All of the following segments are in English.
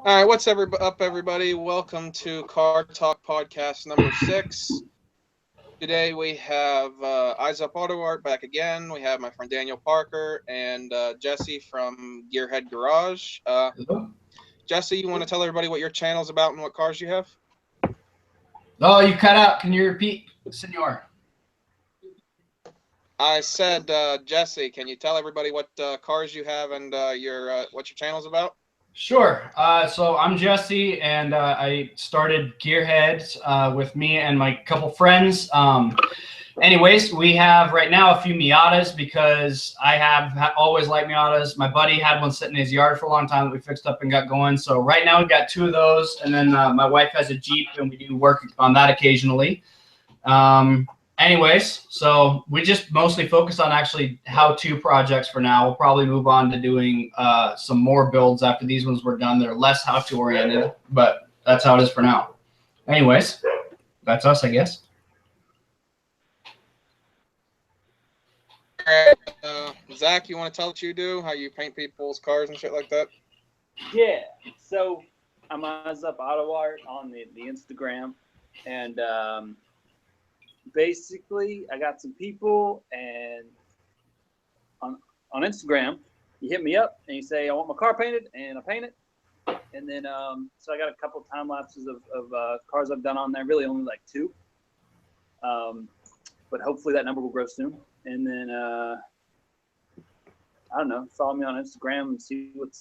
All right, what's up, everybody? Welcome to Car Talk Podcast number 6. Today we have EyesUpAutoArt back again. We have my friend Daniel Parker and Jesse from Gearhead Garage. Hello? Jesse, you want to tell everybody what your channel's about and what cars you have? Oh, you cut out. Can you repeat, senor? I said, Jesse, can you tell everybody what cars you have and what your channel's about? Sure. So I'm Jesse, and I started Gearheads with me and my couple friends. Anyways, we have right now a few Miatas because I have always liked Miatas. My buddy had one sitting in his yard for a long time that we fixed up and got going. So right now we've got 2 of those, and then my wife has a Jeep, and we do work on that occasionally. Anyways, so we just mostly focus on actually how-to projects for now. We'll probably move on to doing some more builds after these ones were done. They're less how-to oriented, but that's how it is for now. Anyways, that's us, I guess. All right, Zach, you want to tell what you do, how you paint people's cars and shit like that? Yeah, so I'm EyesUpAutoArt on the Instagram, and basically I got some people, and on Instagram, you hit me up and you say I want my car painted, and I paint it, and then so I got a couple time lapses of cars I've done on there, really only like 2, but hopefully that number will grow soon. And then I don't know, follow me on Instagram and see what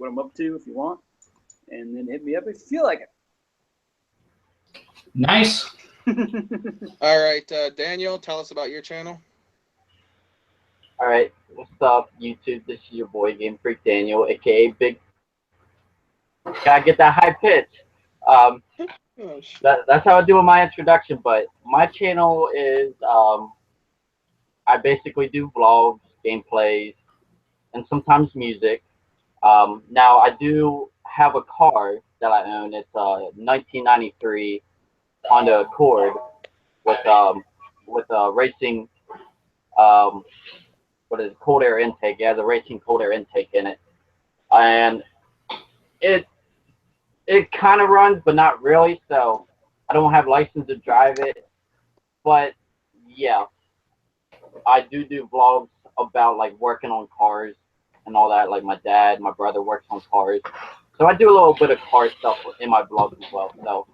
I'm up to if you want, and then hit me up if you feel like it. Nice. All right, Daniel, tell us about your channel. All right, what's up, YouTube? This is your boy, Game Freak Daniel, aka Big. Gotta get that high pitch. That's how I do my introduction. But my channel is I basically do vlogs, gameplays, and sometimes music. Now I do have a car that I own. It's a 1993 Honda Accord with a racing what is it, cold air intake. It has a racing cold air intake in it, and it kind of runs, but not really. So I don't have license to drive it, but yeah, I do vlogs about like working on cars and all that. Like my dad, my brother works on cars, so I do a little bit of car stuff in my vlogs as well. So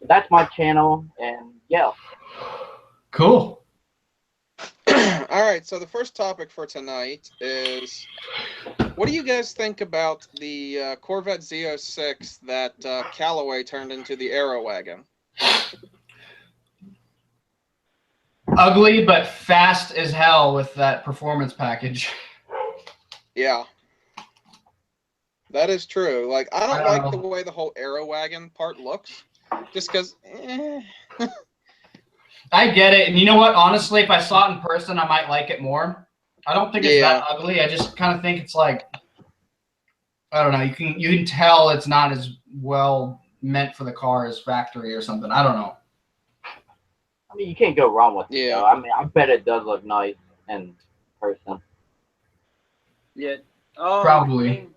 that's my channel, and yeah. Cool. All right, so the first topic for tonight is, what do you guys think about the Corvette Z06 that Callaway turned into the Aero Wagon? Ugly, but fast as hell with that performance package. Yeah. That is true. Like, I don't like the way the whole Aero Wagon part looks, just because, I get it, and you know what? Honestly, if I saw it in person, I might like it more. I don't think it's that ugly. I just kind of think it's like, I don't know. You can tell it's not as well meant for the car as factory or something. I don't know. I mean, you can't go wrong with it. Yeah. Though. I mean, I bet it does look nice in person. Yeah. Probably. I mean,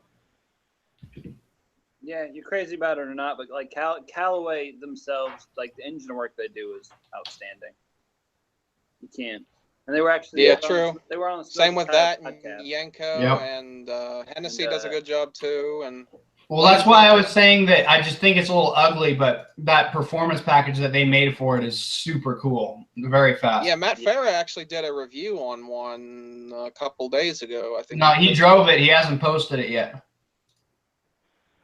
yeah, you're crazy about it or not, but like Callaway themselves, like the engine work they do is outstanding. You can't. And they were actually true. They were on the Same with that, and podcast. Yanko, Yep. and Hennessy does a good job too. And well, that's why I was saying that I just think it's a little ugly, but that performance package that they made for it is super cool, very fast. Yeah, Matt Farah actually did a review on one a couple days ago. I think. No, he drove it. He hasn't posted it yet.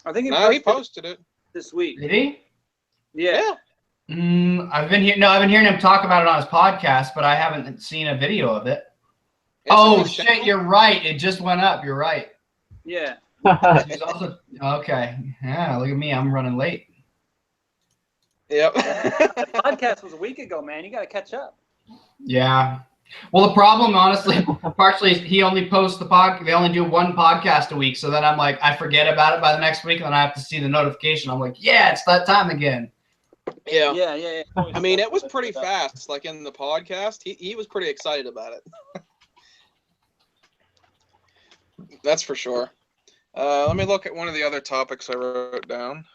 I think he posted it this week. Did he? Yeah. I've been hearing him talk about it on his podcast, but I haven't seen a video of it. Oh shit, you're right. It just went up. You're right. Yeah. He's also okay. Yeah, look at me. I'm running late. Yep. The podcast was a week ago, man. You got to catch up. Yeah. Well, the problem, honestly, partially is he only posts the podcast. They only do 1 podcast a week. So then I'm like, I forget about it by the next week, and then I have to see the notification. I'm like, yeah, it's that time again. Yeah. I mean, it was pretty fast. Like in the podcast, he was pretty excited about it. That's for sure. Let me look at one of the other topics I wrote down.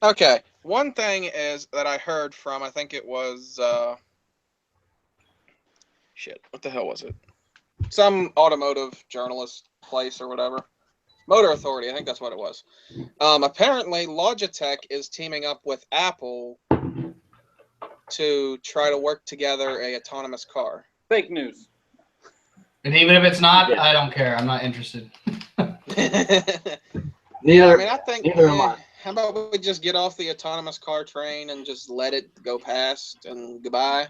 Okay, one thing is that I heard from, I think it was, shit, what the hell was it? Some automotive journalist place or whatever. Motor Authority, I think that's what it was. Apparently, Logitech is teaming up with Apple to try to work together a autonomous car. Fake news. And even if it's not, Yeah. I don't care. I'm not interested. Neither, I mean, I think, neither am I. how about we just get off the autonomous car train and just let it go past and goodbye?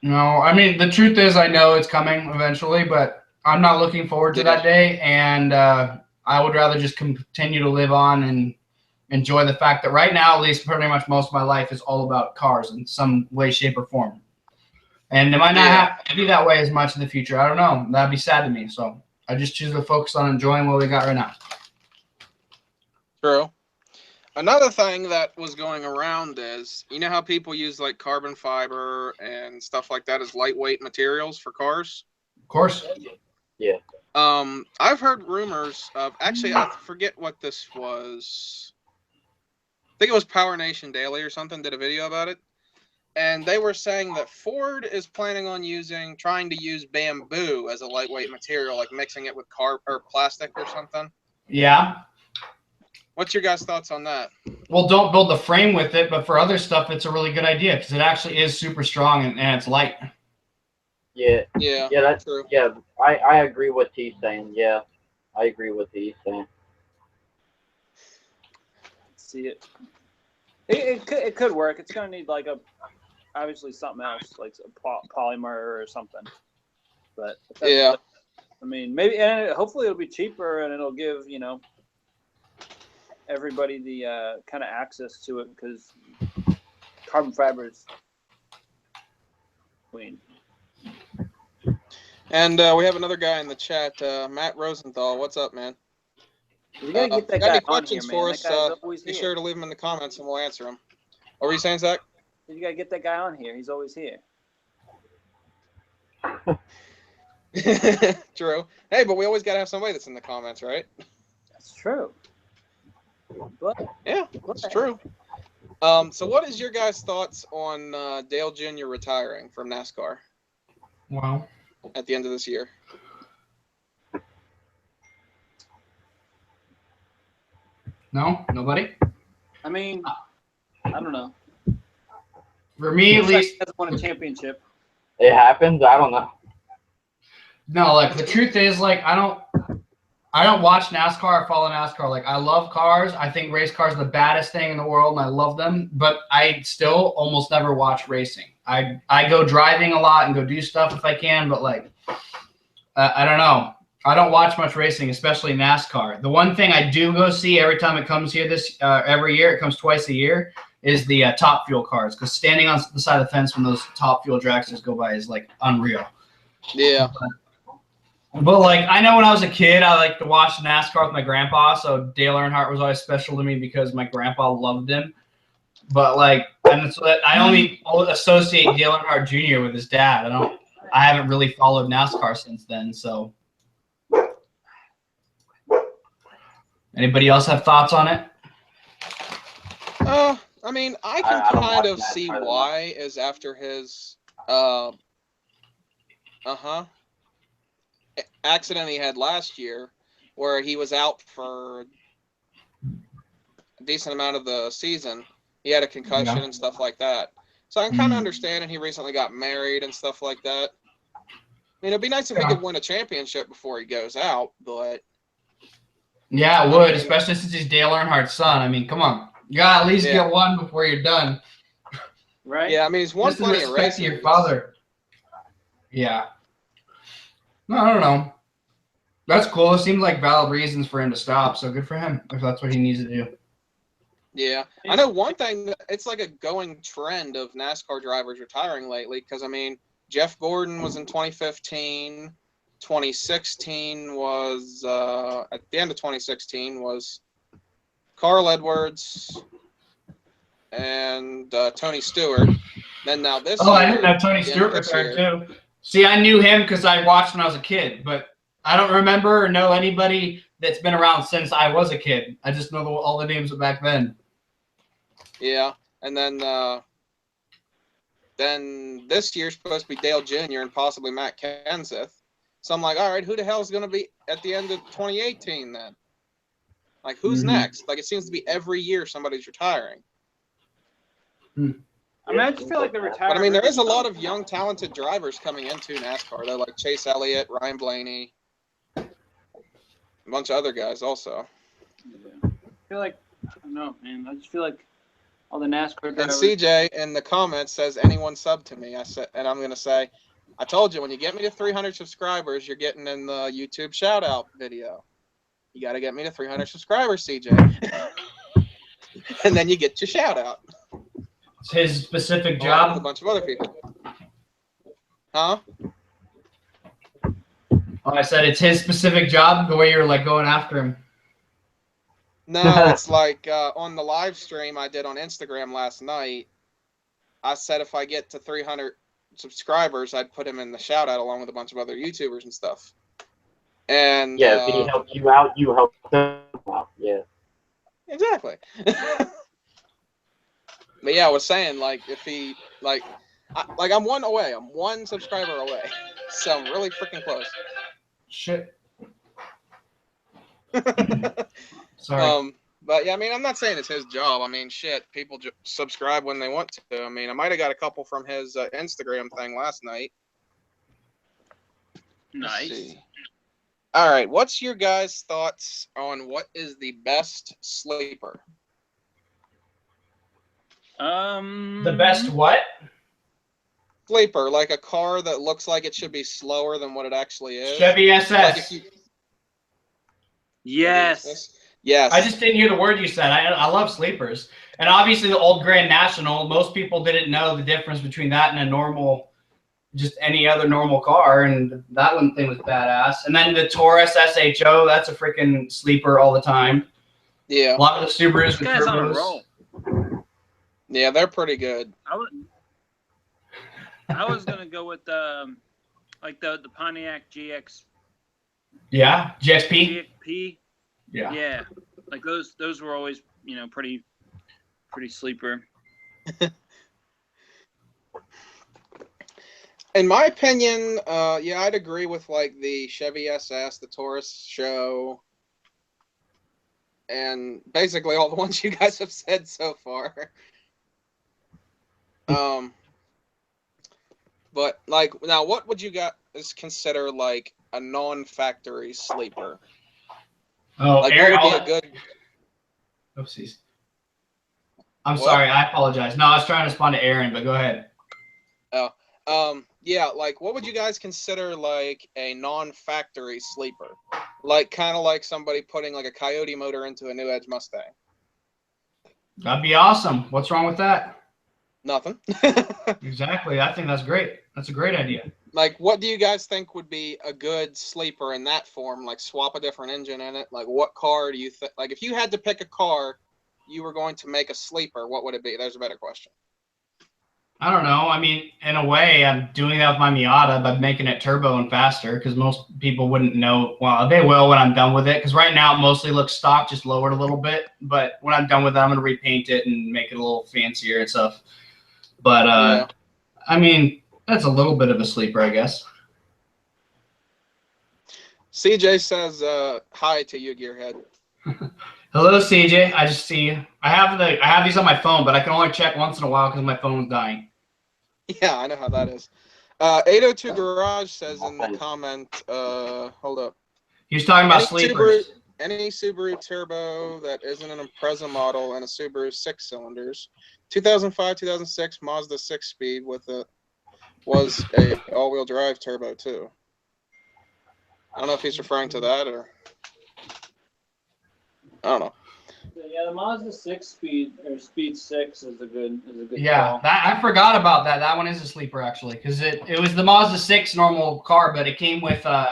No, I mean, the truth is I know it's coming eventually, but I'm not looking forward to that day, and I would rather just continue to live on and enjoy the fact that right now, at least pretty much most of my life is all about cars in some way, shape, or form. And it might not have to be that way as much in the future. I don't know. That'd be sad to me. So I just choose to focus on enjoying what we got right now. True. Another thing that was going around is, you know how people use like carbon fiber and stuff like that as lightweight materials for cars? Of course. Yeah. I've heard rumors of, actually, I forget what this was. I think it was Power Nation Daily or something did a video about it. And they were saying that Ford is planning on trying to use bamboo as a lightweight material, like mixing it with plastic or something. Yeah. What's your guys' thoughts on that? Well, don't build the frame with it, but for other stuff, it's a really good idea because it actually is super strong and it's light. Yeah. Yeah. Yeah, that's true. Yeah, I agree with he's saying. Yeah, I agree with he's saying. See it. It could work. It's gonna need like obviously something else, like a polymer or something. But Yeah. I mean, maybe, and hopefully it'll be cheaper and it'll give everybody the kind of access to it, because carbon fibers. Queen. And we have another guy in the chat, Matt Rosenthal. What's up, man? You gotta get that got guy any on questions here, man. for That us? guy's always Be here. sure to leave them in the comments and we'll answer them. What were you saying, Zach? You gotta get that guy on here. He's always here. True. Hey, but we always gotta have somebody that's in the comments, right? That's true. But Yeah, it's true. So what is your guys' thoughts on Dale Jr. retiring from NASCAR Wow. at the end of this year? No? Nobody? I mean, I don't know. For me, at least. He hasn't won a championship. It happens. I don't know. No, like the truth is, like I don't watch NASCAR or follow NASCAR. Like I love cars. I think race cars are the baddest thing in the world, and I love them. But I still almost never watch racing. I go driving a lot and go do stuff if I can, but like I don't know. I don't watch much racing, especially NASCAR. The one thing I do go see every time it comes here every year, it comes twice a year, is the Top Fuel cars. Because standing on the side of the fence when those Top Fuel dragsters go by is like unreal. Yeah. But like I know when I was a kid, I liked to watch NASCAR with my grandpa. So Dale Earnhardt was always special to me because my grandpa loved him. But like, and so I only associate Dale Earnhardt Jr. with his dad. I haven't really followed NASCAR since then. So, anybody else have thoughts on it? I mean, I can I don't kind watch of NASCAR see that much. why is after his accident he had last year, where he was out for a decent amount of the season. He had a concussion and stuff like that. So I can kind of understand, and he recently got married and stuff like that. I mean, it'd be nice if he could win a championship before he goes out, but... Yeah, it would, especially since he's Dale Earnhardt's son. I mean, come on. You gotta at least get one before you're done. Right? Yeah, I mean, he's won Just in plenty of respect to races. your father. Yeah. No, I don't know. That's cool. It seems like valid reasons for him to stop, so good for him if that's what he needs to do. Yeah. I know one thing, it's like a going trend of NASCAR drivers retiring lately, because, I mean, Jeff Gordon was in 2015. 2016 was, at the end of 2016 was Carl Edwards and Tony Stewart. Then now this year, I didn't know Tony the end of Stewart this retired year, too. See, I knew him because I watched when I was a kid, but I don't remember or know anybody that's been around since I was a kid. I just know all the names back then. Yeah, and then this year's supposed to be Dale Jr. and possibly Matt Kenseth. So I'm like, all right, who the hell is going to be at the end of 2018 then? Like, who's next? Like, it seems to be every year somebody's retiring. I mean, I just feel like they're retiring. But I mean, there is a lot of young, talented drivers coming into NASCAR. They're like Chase Elliott, Ryan Blaney, a bunch of other guys also. I feel like, I don't know, man. I just feel like all the NASCAR drivers. And CJ in the comments says, anyone sub to me. I said, and I'm going to say, I told you, when you get me to 300 subscribers, you're getting in the YouTube shout out video. You got to get me to 300 subscribers, CJ. And then you get your shout out. It's his specific Along job. with a bunch of other people. Huh? Oh, I said it's his specific job, the way you're like going after him. No, it's like on the live stream I did on Instagram last night, I said if I get to 300 subscribers, I'd put him in the shout out along with a bunch of other YouTubers and stuff. And yeah, if he helps you out, you help him out. Yeah. Exactly. But yeah, I was saying, like, if he, I'm one away. I'm one subscriber away. So I'm really freaking close. Shit. Sorry. But yeah, I mean, I'm not saying it's his job. I mean, shit, people subscribe when they want to. I mean, I might have got a couple from his Instagram thing last night. Nice. All right, what's your guys' thoughts on what is the best sleeper? The best what? Sleeper, like a car that looks like it should be slower than what it actually is. Chevy SS. Like if you... Yes. Yes. I just didn't hear the word you said. I love sleepers. And obviously the old Grand National, most people didn't know the difference between that and a normal, just any other normal car. And that one thing was badass. And then the Taurus SHO, that's a freaking sleeper all the time. Yeah. A lot of the Subarus with Guy's on a turbos. roll. Yeah, they're pretty good. I was gonna go with like the Pontiac GX. Yeah, GXP. GXP. Yeah. Yeah, like those were always pretty sleeper. In my opinion, yeah, I'd agree with like the Chevy SS, the Taurus show, and basically all the ones you guys have said so far. But like now, what would you guys consider like a non-factory sleeper? Oh, Like Aaron. what would be a good? Oopsies. I'm What? sorry. I apologize. No, I was trying to respond to Aaron, but go ahead. Yeah, like what would you guys consider like a non-factory sleeper? Like kind of like somebody putting like a Coyote motor into a New Edge Mustang. That'd be awesome. What's wrong with that? Nothing. Exactly. I think that's great. That's a great idea. Like, what do you guys think would be a good sleeper in that form? Like, swap a different engine in it? Like, what car do you think? Like, if you had to pick a car you were going to make a sleeper, what would it be? There's a better question. I don't know. I mean, in a way, I'm doing that with my Miata by making it turbo and faster because most people wouldn't know. Well, they will when I'm done with it because right now it mostly looks stock, just lowered a little bit. But when I'm done with it, I'm going to repaint it and make it a little fancier and stuff. But, Yeah. I mean, that's a little bit of a sleeper, I guess. CJ says hi to you, Gearhead. Hello, CJ. I just see you. I have these on my phone, but I can only check once in a while because my phone's dying. Yeah, I know how that is. 802 Garage says in the comment, hold up. He was talking about sleepers. Any Subaru Turbo that isn't an Impreza model and a Subaru 6 cylinders. 2005, 2006 Mazda 6-speed with was a all-wheel drive turbo too. I don't know if he's referring to that or I don't know. Yeah, the Mazda 6 speed or Speed 6 is a good Yeah, call. I forgot about that. That one is a sleeper actually, because it was the Mazda 6 normal car, but it came with a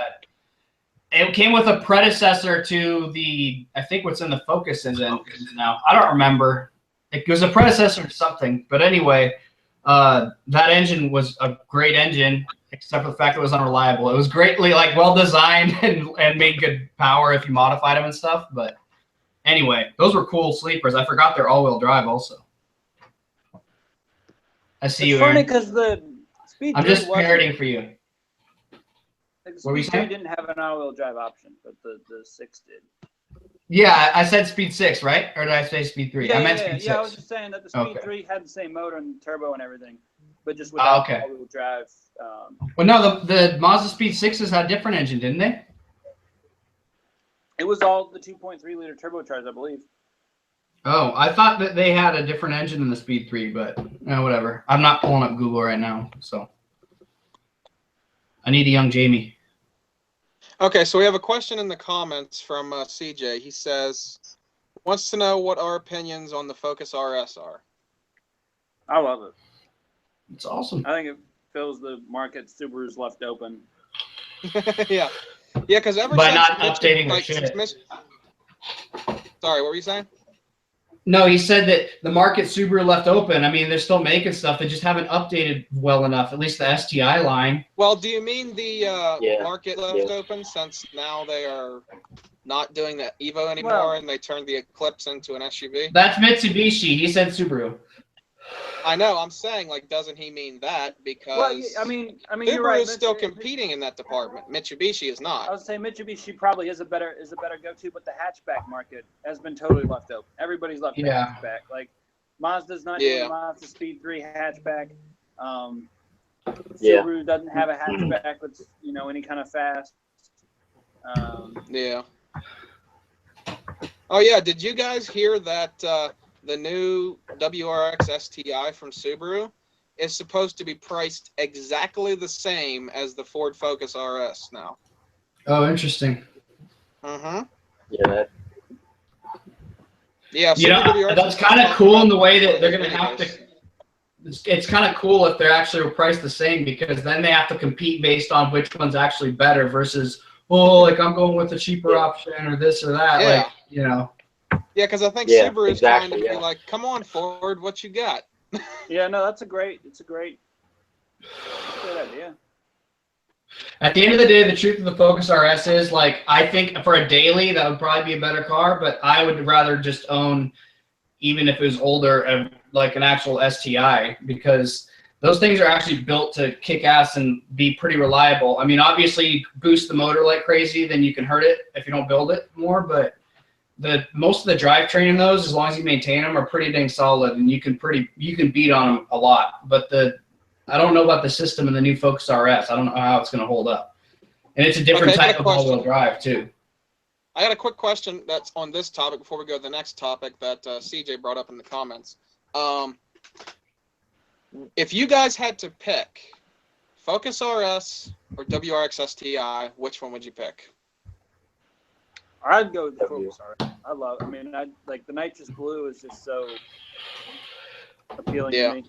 predecessor to the, I think what's in the Focus is now. I don't remember. It was a predecessor to something, but anyway, that engine was a great engine, except for the fact it was unreliable. It was greatly like well designed and made good power if you modified them and stuff. But anyway, those were cool sleepers. I forgot they're all-wheel drive also. I see you, It's funny Aaron. because the Speed I'm 3 just wasn't. parroting for you. Like, the What were you Speed 3 saying? didn't have an all-wheel drive option, but the 6 did. Yeah, I said Speed 6, right? Or did I say Speed 3? Yeah, I meant yeah, Speed 6. yeah. I was just saying that the Speed Okay. 3 had the same motor and turbo and everything, but just without okay. all-wheel drive. Well, no, the Mazda Speed 6s had a different engine, didn't they? It was all the 2.3-liter turbocharged, I believe. Oh, I thought that they had a different engine than the Speed 3, but whatever. I'm not pulling up Google right now, so I need a young Jamie. Okay, so we have a question in the comments from CJ. He says, wants to know what our opinions on the Focus RS are. I love it. It's awesome. I think it fills the market Subaru's left open. Yeah, because ever By since not updating their shit. Sorry, what were you saying? No, he said that the market Subaru left open. I mean, they're still making stuff. They just haven't updated well enough, at least the STI line. Well, do you mean the Yeah, market left open since now they are not doing the Evo anymore and they turned the Eclipse into an SUV? That's Mitsubishi. He said Subaru. I know. I'm saying, like, doesn't he mean that? Because Well, I mean, Subaru you're right. is still competing in that department. Mitsubishi is I not. would say Mitsubishi probably is a better go-to, but the hatchback market has been totally left open. Everybody's left the hatchback. Like Mazda's not doing Mazda Speed 3 hatchback. Subaru doesn't have a hatchback that's any kind of fast. Yeah. Oh yeah. Did you guys hear that the new WRX STI from Subaru is supposed to be priced exactly the same as the Ford Focus RS now? Oh, interesting. Mm-hmm. Yeah. Yeah. So That's kind of cool in the way that they're going to have to. It's kind of cool if they're actually priced the same, because then they have to compete based on which one's actually better versus, like I'm going with the cheaper option or this or that. Yeah. Like, Yeah, because I think Subaru is trying to be like, come on, Ford, what you got? Yeah, no, it's a great good idea. At the end of the day, the truth of the Focus RS is, like, I think for a daily, that would probably be a better car, but I would rather just own, even if it was older, like an actual STI, because those things are actually built to kick ass and be pretty reliable. I mean, obviously, you boost the motor like crazy, then you can hurt it if you don't build it more, but most of the drivetrain in those, as long as you maintain them, are pretty dang solid, and you can beat on them a lot. But I don't know about the system in the new Focus RS. I don't know how it's going to hold up, and it's a different type of all-wheel drive too. I got a quick question that's on this topic before we go to the next topic that CJ brought up in the comments. If you guys had to pick Focus RS or WRX STI, which one would you pick? I'd go with the Focus RS. I mean, like the nitrous blue is just so appealing to me.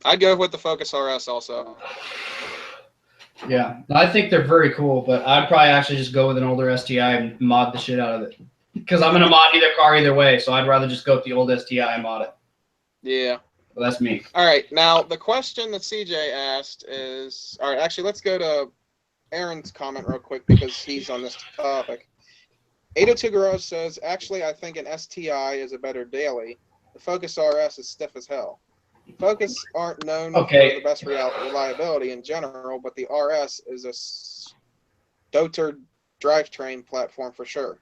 I'd go with the Focus RS also. Yeah, I think they're very cool, but I'd probably actually just go with an older STI and mod the shit out of it. Because I'm going to mod either car either way, so I'd rather just go with the old STI and mod it. Yeah. Well, that's me. All right, now the question that CJ asked is, all right, actually, let's go to Aaron's comment real quick because he's on this topic. 802 Garage says, actually, I think an STI is a better daily. The Focus RS is stiff as hell. Focus aren't known for the best reliability in general, but the RS is a dotard drivetrain platform for sure.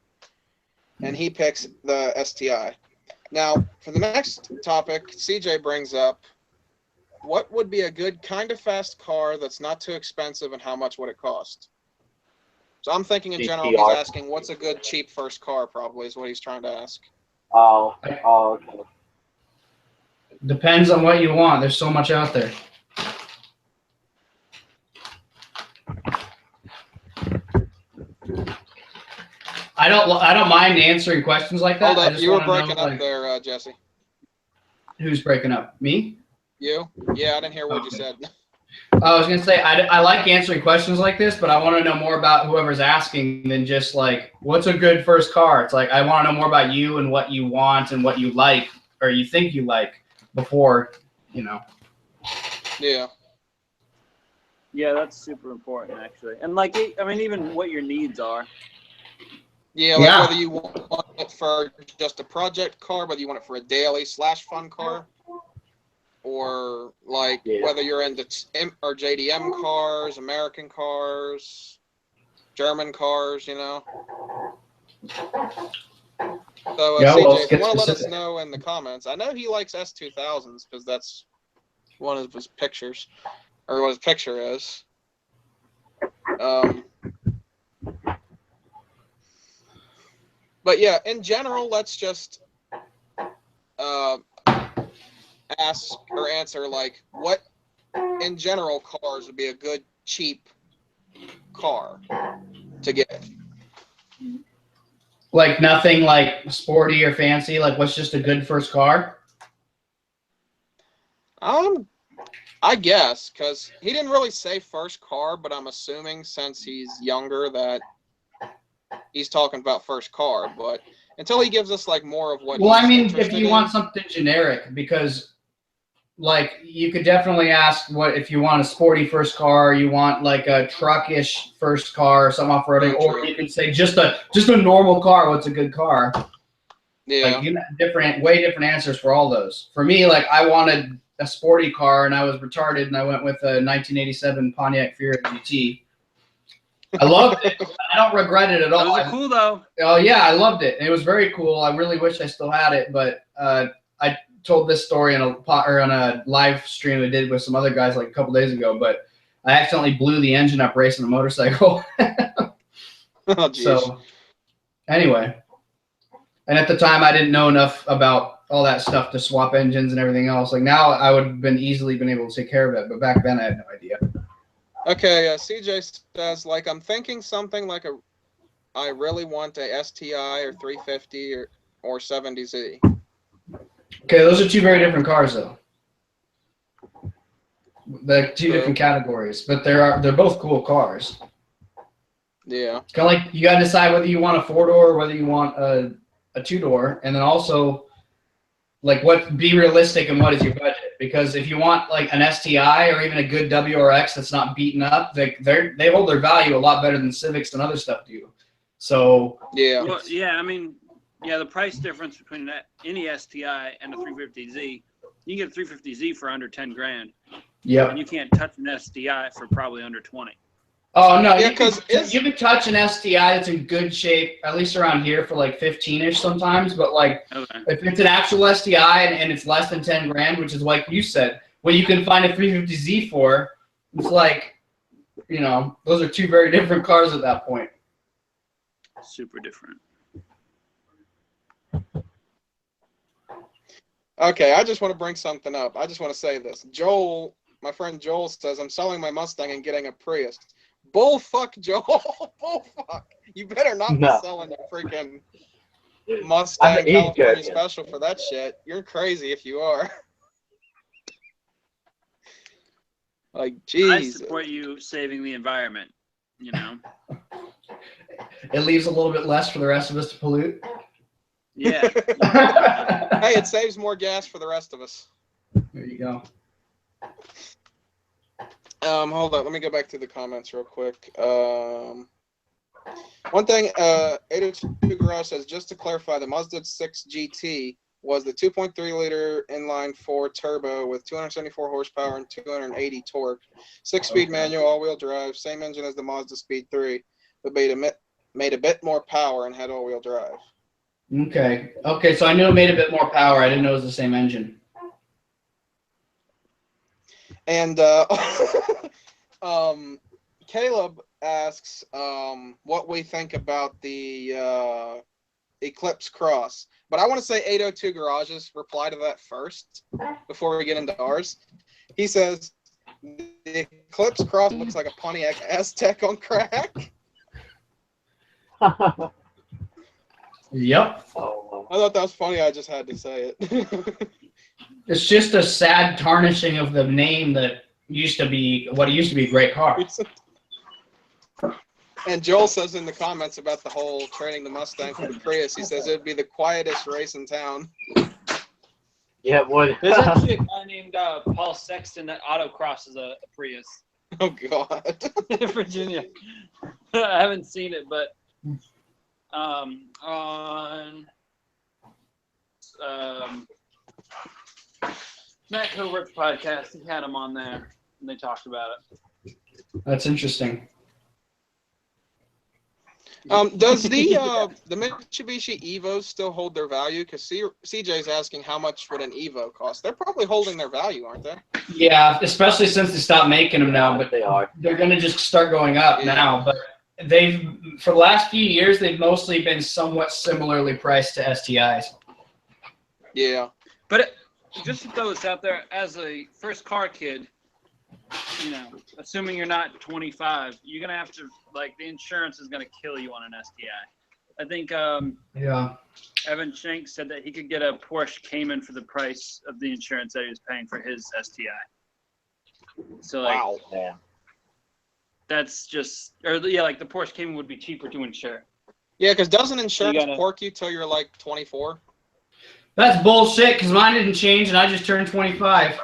And he picks the STI. Now, for the next topic, CJ brings up, what would be a good kind of fast car that's not too expensive, and how much would it cost? So I'm thinking in general, he's asking, what's a good cheap first car, probably, is what he's trying to ask. Oh, okay. Depends on what you want. There's so much out there. I don't mind answering questions like that. Hold up, you were breaking up there, Jesse. Who's breaking up? Me? You? Yeah, I didn't hear what you said. I was gonna say I like answering questions like this, but I want to know more about whoever's asking than just like, what's a good first car? It's like I want to know more about you and what you want and what you like or you think you like before, Yeah. Yeah, that's super important actually. And like, I mean, even what your needs are. Yeah, like whether you want it for just a project car, whether you want it for a daily / fun car, or like whether you're into or JDM cars, American cars, German cars, you know. So CJ, if you want to let us know in the comments, I know he likes S2000s because that's one of his pictures, or what his picture is. But yeah, in general, let's just ask or answer like what in general cars would be a good cheap car to get. Like nothing like sporty or fancy. Like what's just a good first car? I guess because he didn't really say first car, but I'm assuming since he's younger that he's talking about first car. But until he gives us like more of what. Well, he's I mean, interested if you want something generic, because like you could definitely ask what if you want a sporty first car, you want like a truckish first car or something off-roading, or you could say just a normal car. What's a good car? Yeah. Like way different answers for all those. For me, like I wanted a sporty car and I was retarded and I went with a 1987 Pontiac Fiero GT. I loved it. I don't regret it at all. Those are cool though. Oh yeah, I loved it. It was very cool. I really wish I still had it, but I told this story on a live stream I did with some other guys like a couple days ago, but I accidentally blew the engine up racing a motorcycle. Oh, geez. So anyway, and at the time I didn't know enough about all that stuff to swap engines and everything else. Like now I would have easily been able to take care of it, but back then I had no idea. Okay, CJ says like I'm thinking something like I really want a STI or 350 or 70Z. Okay, those are two very different cars though. They're two different categories, but they're both cool cars. Yeah. It's kind of like you got to decide whether you want a 4-door or whether you want a 2-door, and then also like be realistic and what is your budget? Because if you want like an STI or even a good WRX that's not beaten up, they hold their value a lot better than Civics and other stuff do. So yeah. Well, yeah, I mean, yeah, the price difference between any STI and a 350Z, you can get a 350Z for under 10 grand. Yeah. And you can't touch an STI for probably under 20. Oh no, yeah, you can touch an STI that's in good shape, at least around here, for like 15-ish sometimes. But like, if it's an actual STI and it's less than 10 grand, which is like you said, what you can find a 350Z for, it's like, you know, those are two very different cars at that point. Super different. Okay, I just want to bring something up. I just want to say this. Joel, my friend Joel says I'm selling my Mustang and getting a Prius. Bullfuck, Joel. Bullfuck. You better not be selling a freaking Mustang California Special for that shit. You're crazy if you are. Like, jeez. I support you saving the environment, you know. It leaves a little bit less for the rest of us to pollute. Yeah. Hey, it saves more gas for the rest of us. There you go. Hold on. Let me go back to the comments real quick. One thing, 802 Garage says, just to clarify, the Mazda 6 GT was the 2.3-liter inline-4 turbo with 274 horsepower and 280 torque, 6-speed manual, all-wheel drive, same engine as the Mazda Speed 3, but made a bit more power and had all-wheel drive. Okay, so I knew it made a bit more power. I didn't know it was the same engine. And Caleb asks what we think about the Eclipse Cross. But I want to say 802 Garage's reply to that first before we get into ours. He says, the Eclipse Cross looks like a Pontiac Aztek on crack. Yep. I thought that was funny. I just had to say it. It's just a sad tarnishing of the name that used to be what it used to be a great car. And Joel says in the comments about the whole trading the Mustang for the Prius, he says it'd be the quietest race in town. Yeah, it would. There's actually a guy named Paul Sexton that autocrosses a Prius. Oh God. Virginia. I haven't seen it, but on Matt Covert's podcast, he had him on there, and they talked about it. That's interesting. Does the Mitsubishi Evos still hold their value? Because CJ's asking how much would an Evo cost. They're probably holding their value, aren't they? Yeah, especially since they stopped making them now, but They are. they're going to just start going up now. But for the last few years, they've mostly been somewhat similarly priced to STIs. Yeah. But just to throw this out there, as a first car kid, you know, assuming you're not 25, you're gonna have to, like, the insurance is gonna kill you on an STI. I think Evan Shank said that he could get a Porsche Cayman for the price of the insurance that he was paying for his STI. So like, Wow. Yeah. that's just, or yeah, like the Porsche Cayman would be cheaper to insure. Yeah, because doesn't insurance gotta- pork you till you're like 24? That's bullshit, because mine didn't change, and I just turned 25.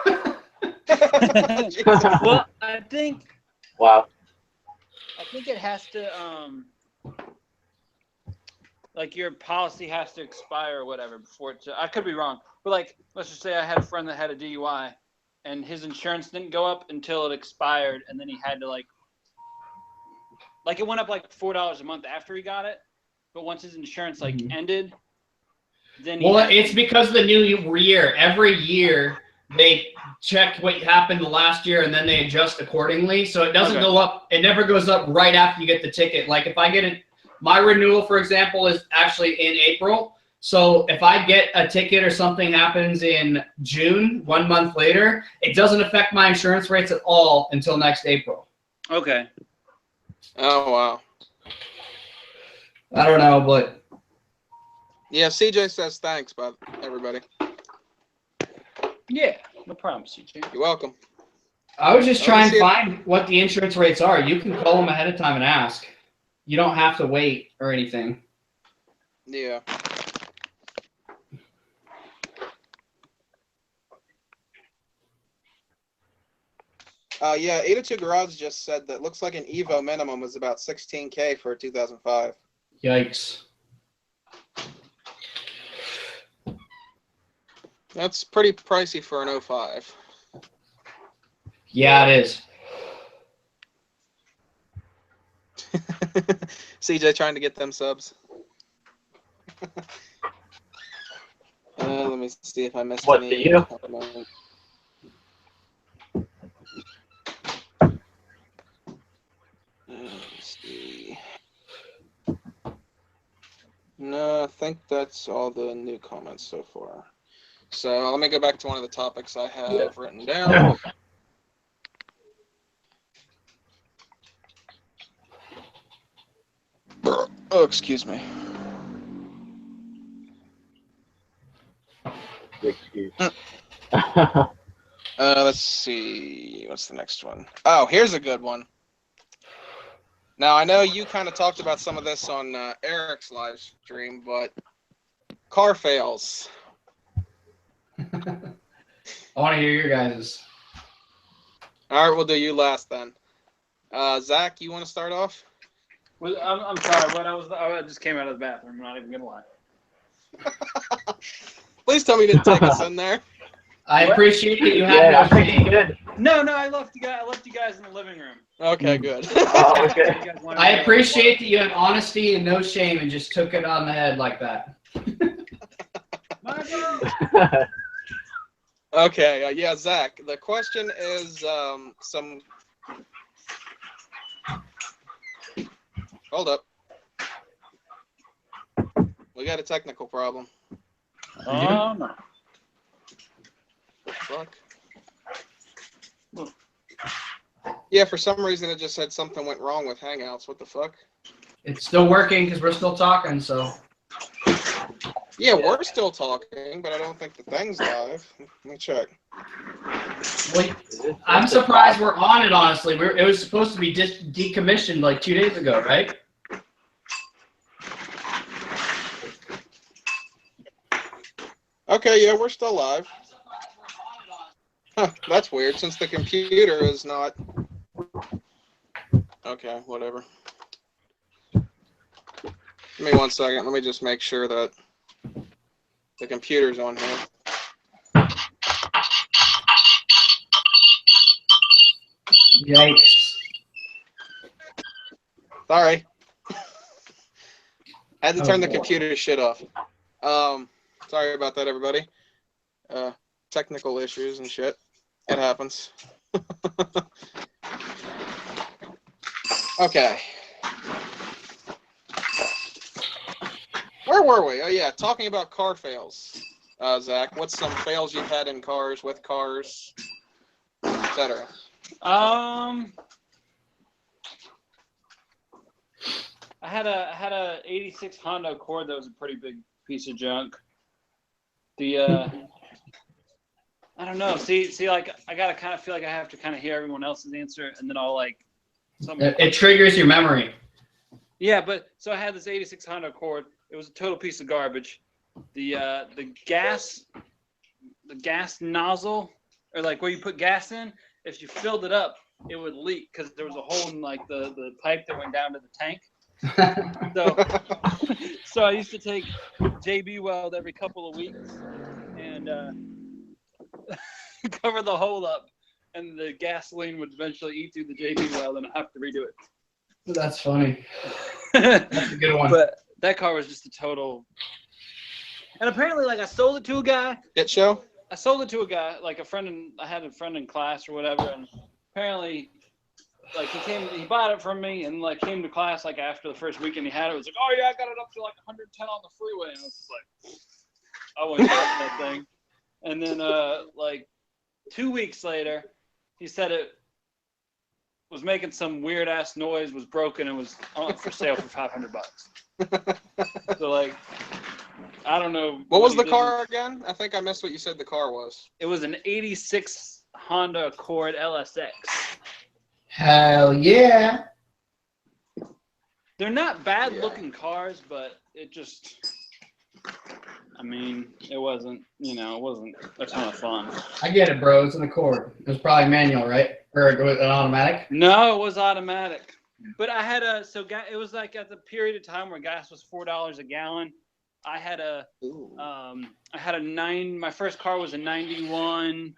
Well, I think Wow. it has to like your policy has to expire or whatever before it. I could be wrong, but like let's just say I had a friend that had a DUI, and his insurance didn't go up until it expired, and then he had to like it went up like $4 a month after he got it, but once his insurance like ended, then It's because of the new year. Every year they check what happened the last year and then they adjust accordingly. So it doesn't go up. It never goes up right after you get the ticket. Like if I get my renewal, for example, is actually in April. So if I get a ticket or something happens in June, 1 month later, it doesn't affect my insurance rates at all until next April. Okay. Oh, wow. I don't know, but Yeah, CJ says thanks, but everybody. Yeah, no problem, CJ. You're welcome. I was just trying to find what the insurance rates are. You can call them ahead of time and ask. You don't have to wait or anything. Yeah. Yeah, 802 Garage just said that looks like an Evo minimum was about $16K for 2005. Yikes. That's pretty pricey for an 05. Yeah, it is. CJ trying to get them subs. Let me see if I missed What, any. you? Let's see. No, I think that's all the new comments so far. So let me go back to one of the topics I have written down. Oh, excuse me. Excuse. Let's see. What's the next one? Oh, here's a good one. Now, I know you kind of talked about some of this on Eric's live stream, but car fails. I want to hear your guys's. All right, we'll do you last then. Zach, you want to start off? Well, I'm sorry, but I just came out of the bathroom. I'm not even gonna lie. Please tell me you didn't take us in there. I appreciate that you had Yeah, I no think you shame. did. No, I left you guys in the living room. Okay, good. Oh, okay. You guys wanted I to- appreciate that you had honesty and no shame and just took it on the head like that. Okay, yeah, Zach. The question is Hold up. We got a technical problem. Oh no. Fuck. Yeah, for some reason it just said something went wrong with Hangouts. What the fuck? It's still working because we're still talking, so. Yeah, we're still talking, but I don't think the thing's live. Let me check. Well, I'm surprised we're on it, honestly. It was supposed to be decommissioned like 2 days ago, right? Okay, yeah, we're still live. Huh, that's weird, since the computer is not Okay, whatever. Give me 1 second. Let me just make sure that the computer's on here. Yikes. Sorry. Had to Oh, turn the boy. computer shit off. Sorry about that, everybody. Technical issues and shit. It happens. Okay. Where were we? Oh yeah, talking about car fails. Zach, what's some fails you've had in cars, with cars, etc.? I had a '86 Honda Accord that was a pretty big piece of junk. I don't know. See, like I gotta kind of feel like I have to kind of hear everyone else's answer, and then I'll like. It triggers your memory. Yeah, but so I had this '86 Honda Accord. It was a total piece of garbage. The gas nozzle, or like where you put gas in, if you filled it up, it would leak because there was a hole in like the pipe that went down to the tank. So I used to take JB weld every couple of weeks and cover the hole up, and the gasoline would eventually eat through the JB weld, and I have to redo it. That's funny. That's a good one. But that car was just a total. And apparently, like I sold it to a guy. Hit show? I sold it to a guy, like I had a friend in class or whatever, and apparently, like he bought it from me, and like came to class like after the first weekend he had it. Was like, oh yeah, I got it up to like 110 on the freeway, and I was just like, I wouldn't get that thing. And then like 2 weeks later, he said it was making some weird ass noise, was broken, and was for sale for $500. So like, I don't know. What was the car again? I think I missed what you said the car was. It was an '86 Honda Accord LSX. Hell yeah. They're not bad looking cars, but it just, I mean, it wasn't a ton of fun. I get it, bro. It's an Accord. It was probably manual, right? Or an automatic? No, it was automatic. But I had it was like at the period of time where gas was $4 a gallon. I had my first car was a 91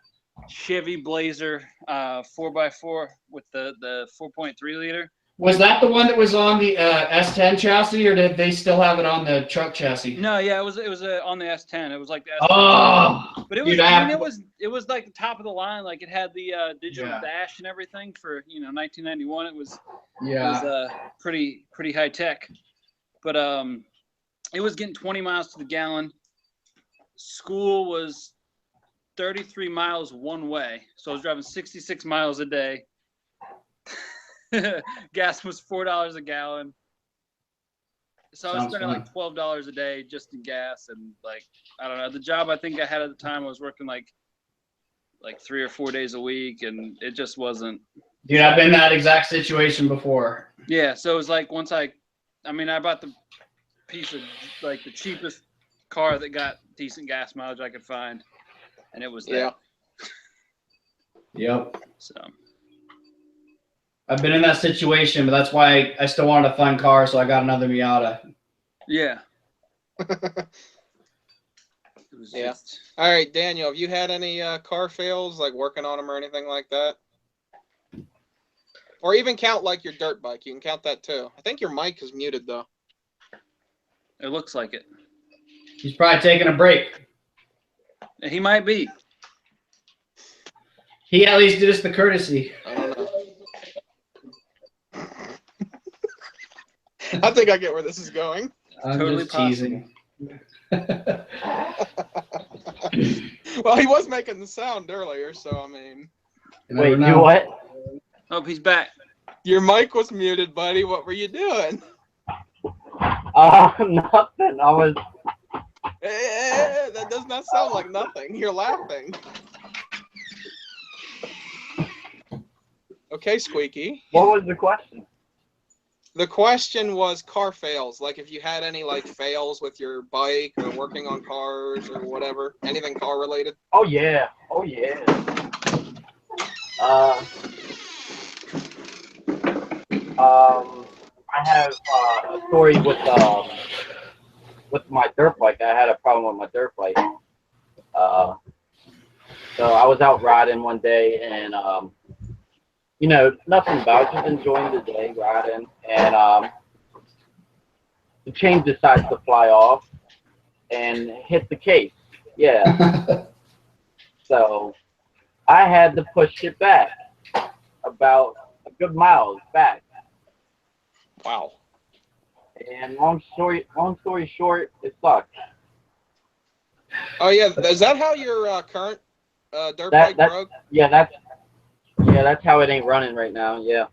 Chevy Blazer 4x4 with the 4.3 liter. Was that the one that was on the S10 chassis, or did they still have it on the truck chassis? No, yeah, it was on the S10. It was like the S10. Oh, but it was, dude, it was like the top of the line. Like it had the digital dash and everything for 1991. It was pretty high tech. But it was getting 20 miles to the gallon. School was 33 miles one way, so I was driving 66 miles a day. Gas was $4 a gallon, so I was spending like $12 a day just in gas. And like, I don't know, the job I think I had at the time, I was working like 3 or 4 days a week, and it just wasn't. Dude, I've been in that exact situation before. Yeah, so it was like once I bought the piece of like the cheapest car that got decent gas mileage I could find, and it was that. Yep. So I've been in that situation, but that's why I still wanted a fun car, so I got another Miata. Yeah. All right, Daniel, have you had any car fails, like working on them or anything like that? Or even count like your dirt bike. You can count that too. I think your mic is muted though. It looks like it. He's probably taking a break. He might be. He at least did us the courtesy. I don't know. I think I get where this is going. I'm totally just teasing. Well, he was making the sound earlier, so I mean. Wait, you what? Oh, he's back. Your mic was muted, buddy. What were you doing? Nothing. I was. That does not sound like nothing. You're laughing. Okay, Squeaky. What was the question? The question was car fails. Like if you had any like fails with your bike or working on cars or whatever, anything car related. Oh yeah. Oh yeah. I have a story with my dirt bike. I had a problem with my dirt bike. So I was out riding one day, and you know, nothing about it, just enjoying the day riding, and the chain decides to fly off and hit the case. Yeah. So I had to push it back about a good mile back. Wow. And long story short, it sucked. Oh yeah, is that how your current dirt That bike broke? yeah, that's how it ain't running right now. Yeah.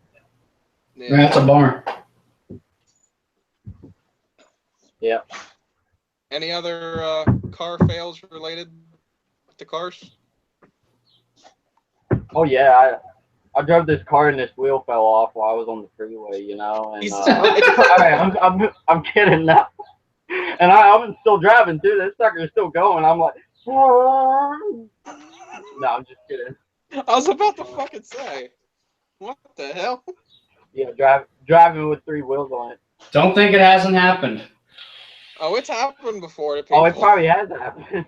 Yeah. That's a bummer. Yeah. Any other car fails related to cars? Oh yeah, I drove this car and this wheel fell off while I was on the freeway, you know, and I'm kidding now. And I'm still driving too. This sucker's still going. I'm like, no, I'm just kidding. I was about to fucking say, what the hell? Yeah, driving with 3 wheels on it. Don't think it hasn't happened. Oh, it's happened before to people. Oh, it probably has happened.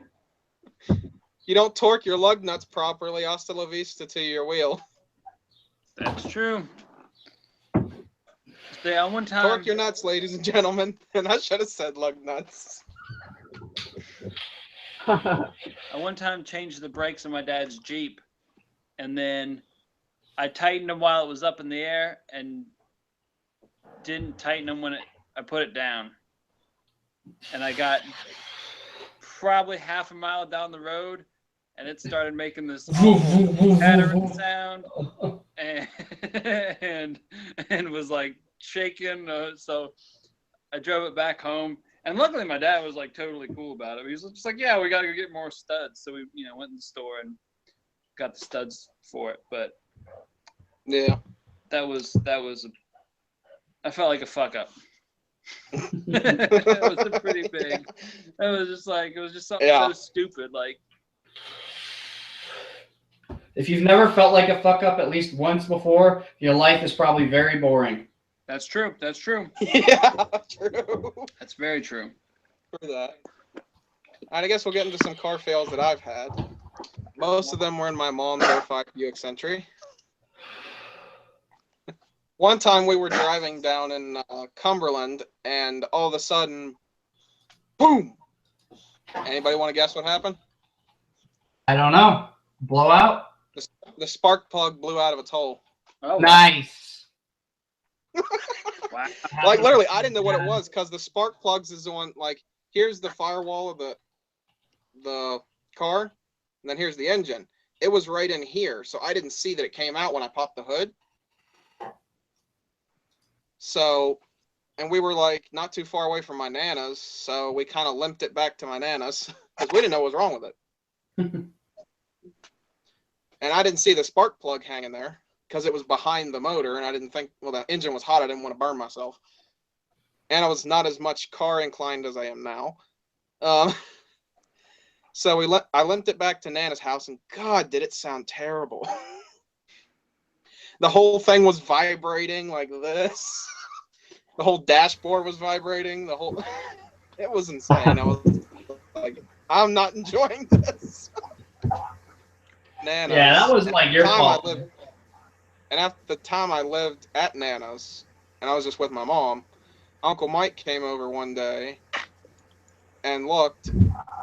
You don't torque your lug nuts properly, hasta la vista to your wheel. That's true. Yeah, one time. Torque your nuts, ladies and gentlemen. And I should have said lug nuts. I one time changed the brakes on my dad's Jeep, and then I tightened them while it was up in the air, and didn't tighten them when I put it down. And I got probably half a mile down the road, and it started making this pattern sound, and was like shaking. So I drove it back home, and luckily my dad was like totally cool about it. He was just like, "Yeah, we got to go get more studs." So we, went in the store and got the studs for it. But yeah, that was I felt like a fuck up. It was a pretty big. It was just something so stupid. Like, if you've never felt like a fuck up at least once before, your life is probably very boring. That's true. That's true. Yeah, true. That's very true. For that. I guess we'll get into some car fails that I've had. Most of them were in my mom's 05 Buick Century. One time we were driving down in Cumberland, and all of a sudden, boom! Anybody want to guess what happened? I don't know. Blowout? The spark plug blew out of its hole. Oh, nice. Wow. Like, literally, I didn't know what it was, because the spark plugs is on, like, here's the firewall of the car, and then here's the engine. It was right in here, so I didn't see that it came out when I popped the hood. So, and we were like not too far away from my Nana's, so we kind of limped it back to my Nana's because we didn't know what was wrong with it. And I didn't see the spark plug hanging there because it was behind the motor, and I didn't think, well, the engine was hot. I didn't want to burn myself. And I was not as much car inclined as I am now. So I limped it back to Nana's house, and God, did it sound terrible. The whole thing was vibrating like this. The whole dashboard was vibrating. It was insane. I was like, I'm not enjoying this. Nana's. Yeah, that was like your fault. And at the time I lived at Nana's, and I was just with my mom, Uncle Mike came over one day and looked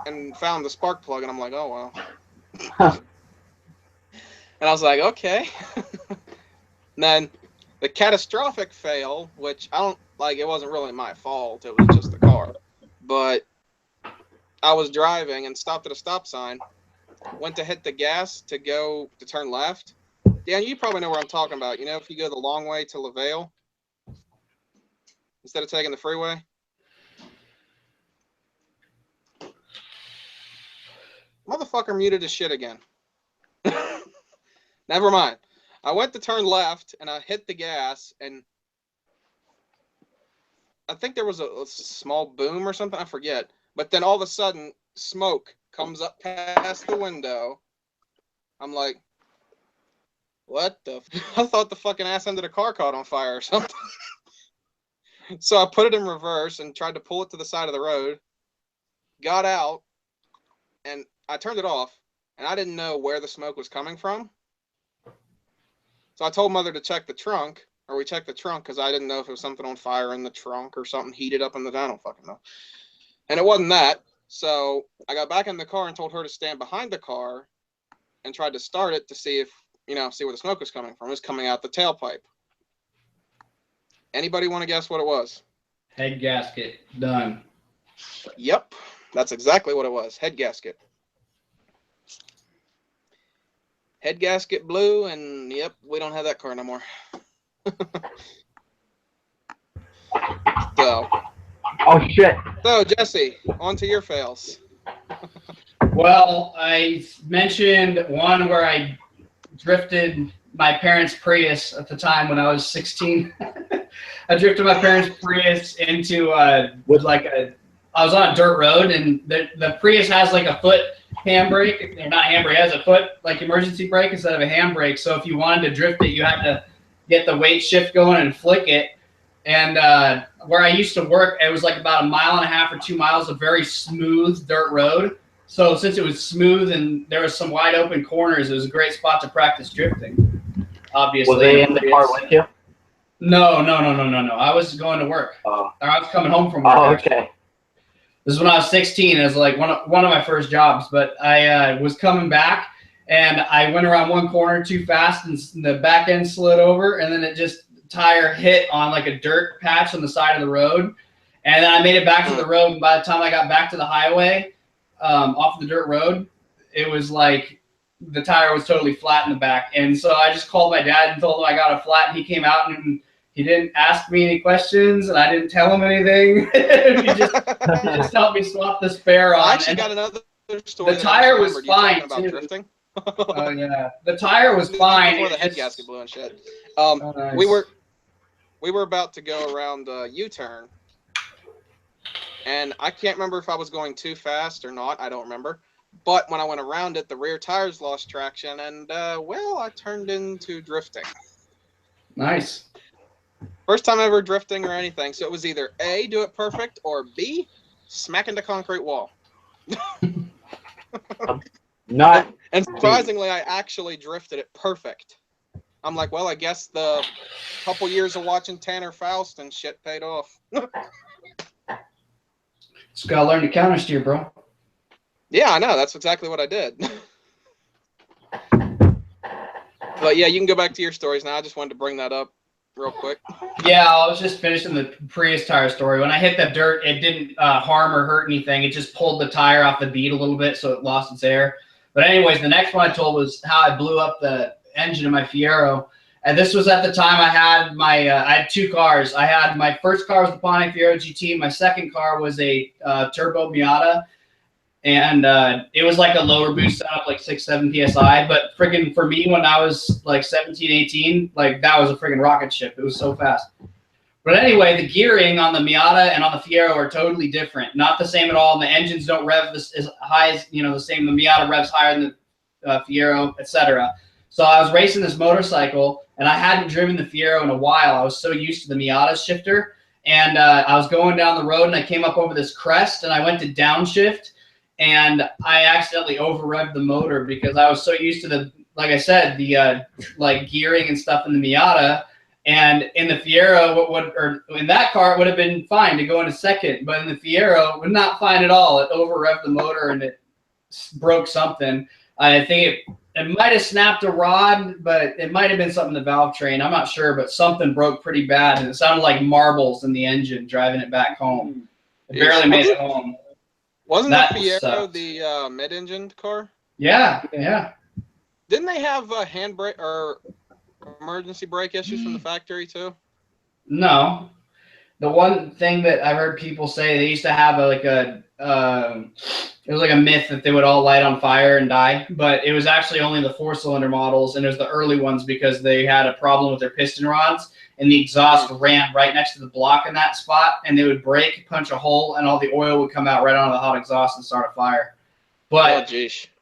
and found the spark plug, and I'm like, oh, well. And I was like, okay. And then the catastrophic fail, which I don't, like, it wasn't really my fault. It was just the car. But I was driving and stopped at a stop sign, went to hit the gas to turn left. Dan, you probably know what I'm talking about. You know, if you go the long way to LaVale, instead of taking the freeway. Motherfucker muted his shit again. Never mind. I went to turn left, and I hit the gas, and I think there was a small boom or something. I forget. But then all of a sudden, smoke comes up past the window. I'm like, what the? I thought the fucking ass end of the car caught on fire or something. So I put it in reverse and tried to pull it to the side of the road. Got out, and I turned it off, and I didn't know where the smoke was coming from. So I told Mother to check the trunk, or we checked the trunk because I didn't know if it was something on fire in the trunk or something heated up in the, I don't fucking know. And it wasn't that. So I got back in the car and told her to stand behind the car and tried to start it to see if, see where the smoke was coming from. It was coming out the tailpipe. Anybody want to guess what it was? Head gasket. Done. Yep. That's exactly what it was. Head gasket. Head gasket blew, and yep, we don't have that car no more. So. Oh shit. So Jesse, on to your fails. Well, I mentioned one where I drifted my parents' Prius at the time when I was 16. I drifted my parents' Prius into I was on a dirt road, and the Prius has like a foot handbrake, or not handbrake, it has a foot like emergency brake instead of a handbrake. So if you wanted to drift it, you had to get the weight shift going and flick it. And where I used to work, it was like about 1.5 miles or 2 miles of very smooth dirt road. So since it was smooth and there was some wide open corners, it was a great spot to practice drifting. Obviously. Was they in the car with you? No. I was going to work. Oh. Or I was coming home from work. Oh, okay. This is when I was 16. It was like one of my first jobs. But I was coming back, and I went around one corner too fast, and the back end slid over, and then it just tire hit on like a dirt patch on the side of the road. And then I made it back to the road, and by the time I got back to the highway, off the dirt road, it was like the tire was totally flat in the back. And so I just called my dad and told him I got a flat, and he came out and he didn't ask me any questions, and I didn't tell him anything. he just helped me swap the spare on. I actually got another story. The tire was fine about too. Drifting? Oh yeah, the tire was fine. Before the head gasket blew and shit. Nice. We were about to go around a U-turn, and I can't remember if I was going too fast or not. I don't remember. But when I went around it, the rear tires lost traction, and well, I turned into drifting. Nice. First time ever drifting or anything. So it was either A, do it perfect, or B, smack into concrete wall. Not. And surprisingly, I actually drifted it perfect. I'm like, well, I guess the couple years of watching Tanner Faust and shit paid off. Just gotta learn to counter steer, bro. Yeah, I know. That's exactly what I did. But yeah, you can go back to your stories now. I just wanted to bring that up real quick. Yeah, I was just finishing the Prius tire story. When I hit the dirt, it didn't harm or hurt anything. It just pulled the tire off the bead a little bit, so it lost its air. But anyways, the next one I told was how I blew up the engine of my Fiero. And this was at the time I had my, I had two cars. I had my first car was the Pontiac Fiero GT. My second car was a turbo Miata. And it was like a lower boost setup, like 6-7 PSI. But freaking for me, when I was like 17, 18, like that was a freaking rocket ship. It was so fast. But anyway, the gearing on the Miata and on the Fiero are totally different. Not the same at all. And the engines don't rev as high as, the same. The Miata revs higher than the Fiero, etc. So I was racing this motorcycle, and I hadn't driven the Fiero in a while. I was so used to the Miata shifter. And I was going down the road, and I came up over this crest, and I went to downshift. And I accidentally over-revved the motor because I was so used to the, like I said, the like gearing and stuff in the Miata. And in the Fiero, or in that car, it would have been fine to go into second. But in the Fiero, it was not fine at all. It over-revved the motor and it broke something. I think it might have snapped a rod, but it might have been something in the valve train. I'm not sure, but something broke pretty bad. And it sounded like marbles in the engine driving it back home. It barely made it home. Wasn't the Fiero the mid-engined car? Yeah. Didn't they have handbrake or emergency brake issues from the factory too? No. The one thing that I've heard people say, they used to have it was like a myth that they would all light on fire and die, but it was actually only the 4-cylinder models, and it was the early ones because they had a problem with their piston rods, and the exhaust ran right next to the block in that spot, and they would break, punch a hole, and all the oil would come out right onto the hot exhaust and start a fire. But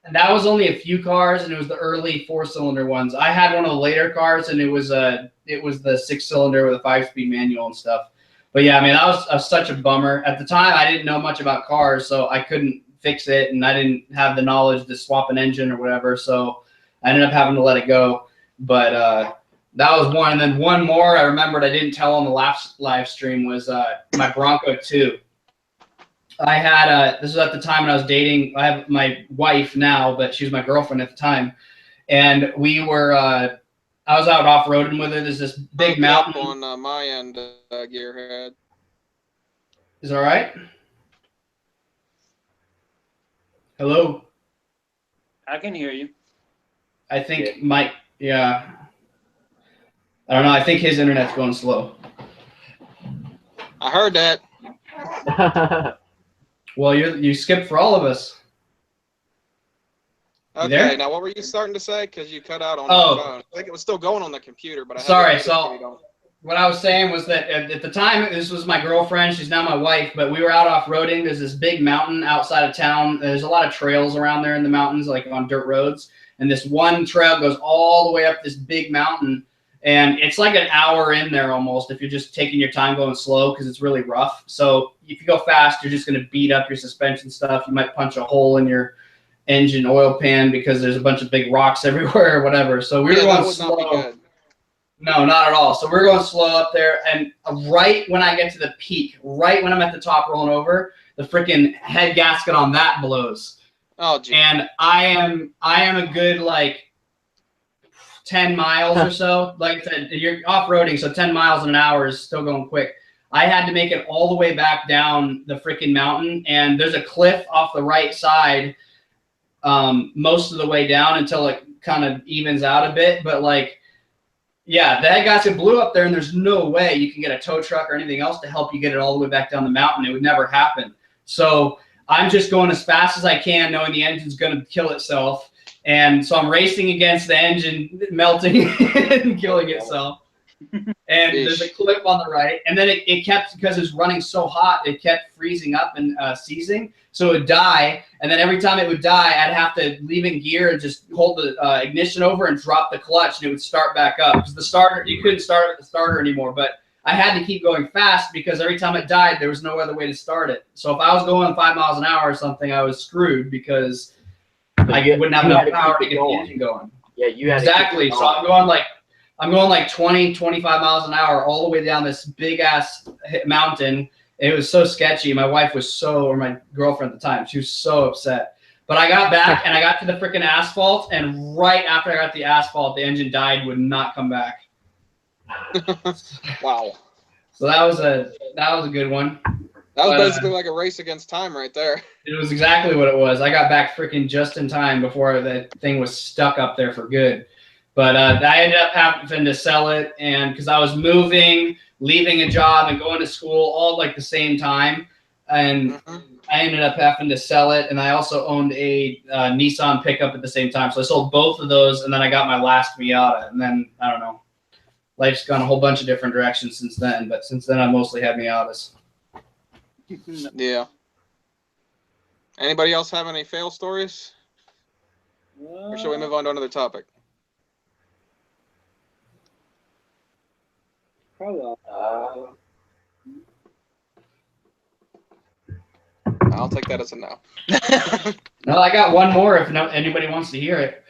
And that was only a few cars, and it was the early 4-cylinder ones. I had one of the later cars, and it was the 6-cylinder with a 5-speed manual and stuff. But yeah, I mean, that was such a bummer. At the time, I didn't know much about cars, so I couldn't fix it, and I didn't have the knowledge to swap an engine or whatever, so I ended up having to let it go. But that was one. And then one more I remembered I didn't tell on the last live stream was my Bronco 2. I had this was at the time when I was dating. I have my wife now, but she was my girlfriend at the time, and we were. I was out off-roading with her. There's this big mountain on my end, Gearhead. Is that all right? Hello. I can hear you. I think Mike. Yeah. I don't know. I think his internet's going slow. I heard that. Well, you skipped for all of us. Okay, there? now what were you starting to say? Because you cut out on Oh. my phone. I think it was still going on the computer, but I had Sorry, it so what I was saying was that at the time, this was my girlfriend. She's now my wife, but we were out off-roading. There's this big mountain outside of town. There's a lot of trails around there in the mountains, like on dirt roads. And this one trail goes all the way up this big mountain. And it's like an hour in there almost if you're just taking your time going slow because it's really rough. So if you go fast, you're just going to beat up your suspension stuff. You might punch a hole in your engine oil pan because there's a bunch of big rocks everywhere or whatever. So we were going slow. Not be good. No, not at all. So we're going slow up there. And right when I get to the peak, right when I'm at the top rolling over, the freaking head gasket on that blows. Oh, geez. And I am a good like 10 miles or so. Like I said, you're off-roading, so 10 miles in an hour is still going quick. I had to make it all the way back down the freaking mountain, and there's a cliff off the right side most of the way down until it kind of evens out a bit. But like, yeah, the head gasket blew up there, and there's no way you can get a tow truck or anything else to help you get it all the way back down the mountain. It would never happen. So I'm just going as fast as I can, knowing the engine's going to kill itself. And so I'm racing against the engine melting and killing itself. And there's a cliff on the right. And then it kept, because it's running so hot, it kept freezing up and seizing. So it would die. And then every time it would die, I'd have to leave in gear and just hold the ignition over and drop the clutch, and it would start back up. Because the starter, you couldn't start with the starter anymore. But I had to keep going fast because every time it died, there was no other way to start it. So if I was going 5 miles an hour or something, I was screwed because I wouldn't have enough power to get the engine going. Yeah, you had exactly. So I'm going like 20, 25 miles an hour all the way down this big ass mountain. It was so sketchy. My wife was or my girlfriend at the time, she was so upset. But I got back and I got to the freaking asphalt, and right after I got to the asphalt, the engine died, would not come back. Wow. So that was a good one. That was basically like a race against time right there. It was exactly what it was. I got back freaking just in time before that thing was stuck up there for good. But I ended up having to sell it, and because I was moving, leaving a job, and going to school all like the same time, and I ended up having to sell it. And I also owned a Nissan pickup at the same time, so I sold both of those, and then I got my last Miata. And then I don't know, life's gone a whole bunch of different directions since then. But since then, I mostly had Miatas. Yeah. Anybody else have any fail stories? Or should we move on to another topic? Probably. I'll take that as a no. No, I got one more if anybody wants to hear it.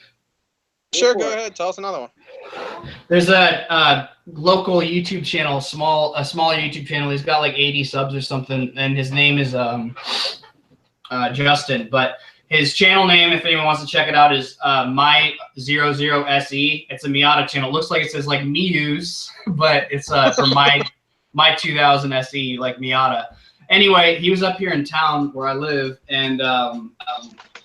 Sure, go ahead. Tell us another one. There's a local YouTube channel, a smaller YouTube channel. He's got like 80 subs or something, and his name is Justin. But his channel name, if anyone wants to check it out, is My00SE. It's a Miata channel. It looks like it says like Mius, but it's for my 2000 SE, like Miata. Anyway, he was up here in town where I live, and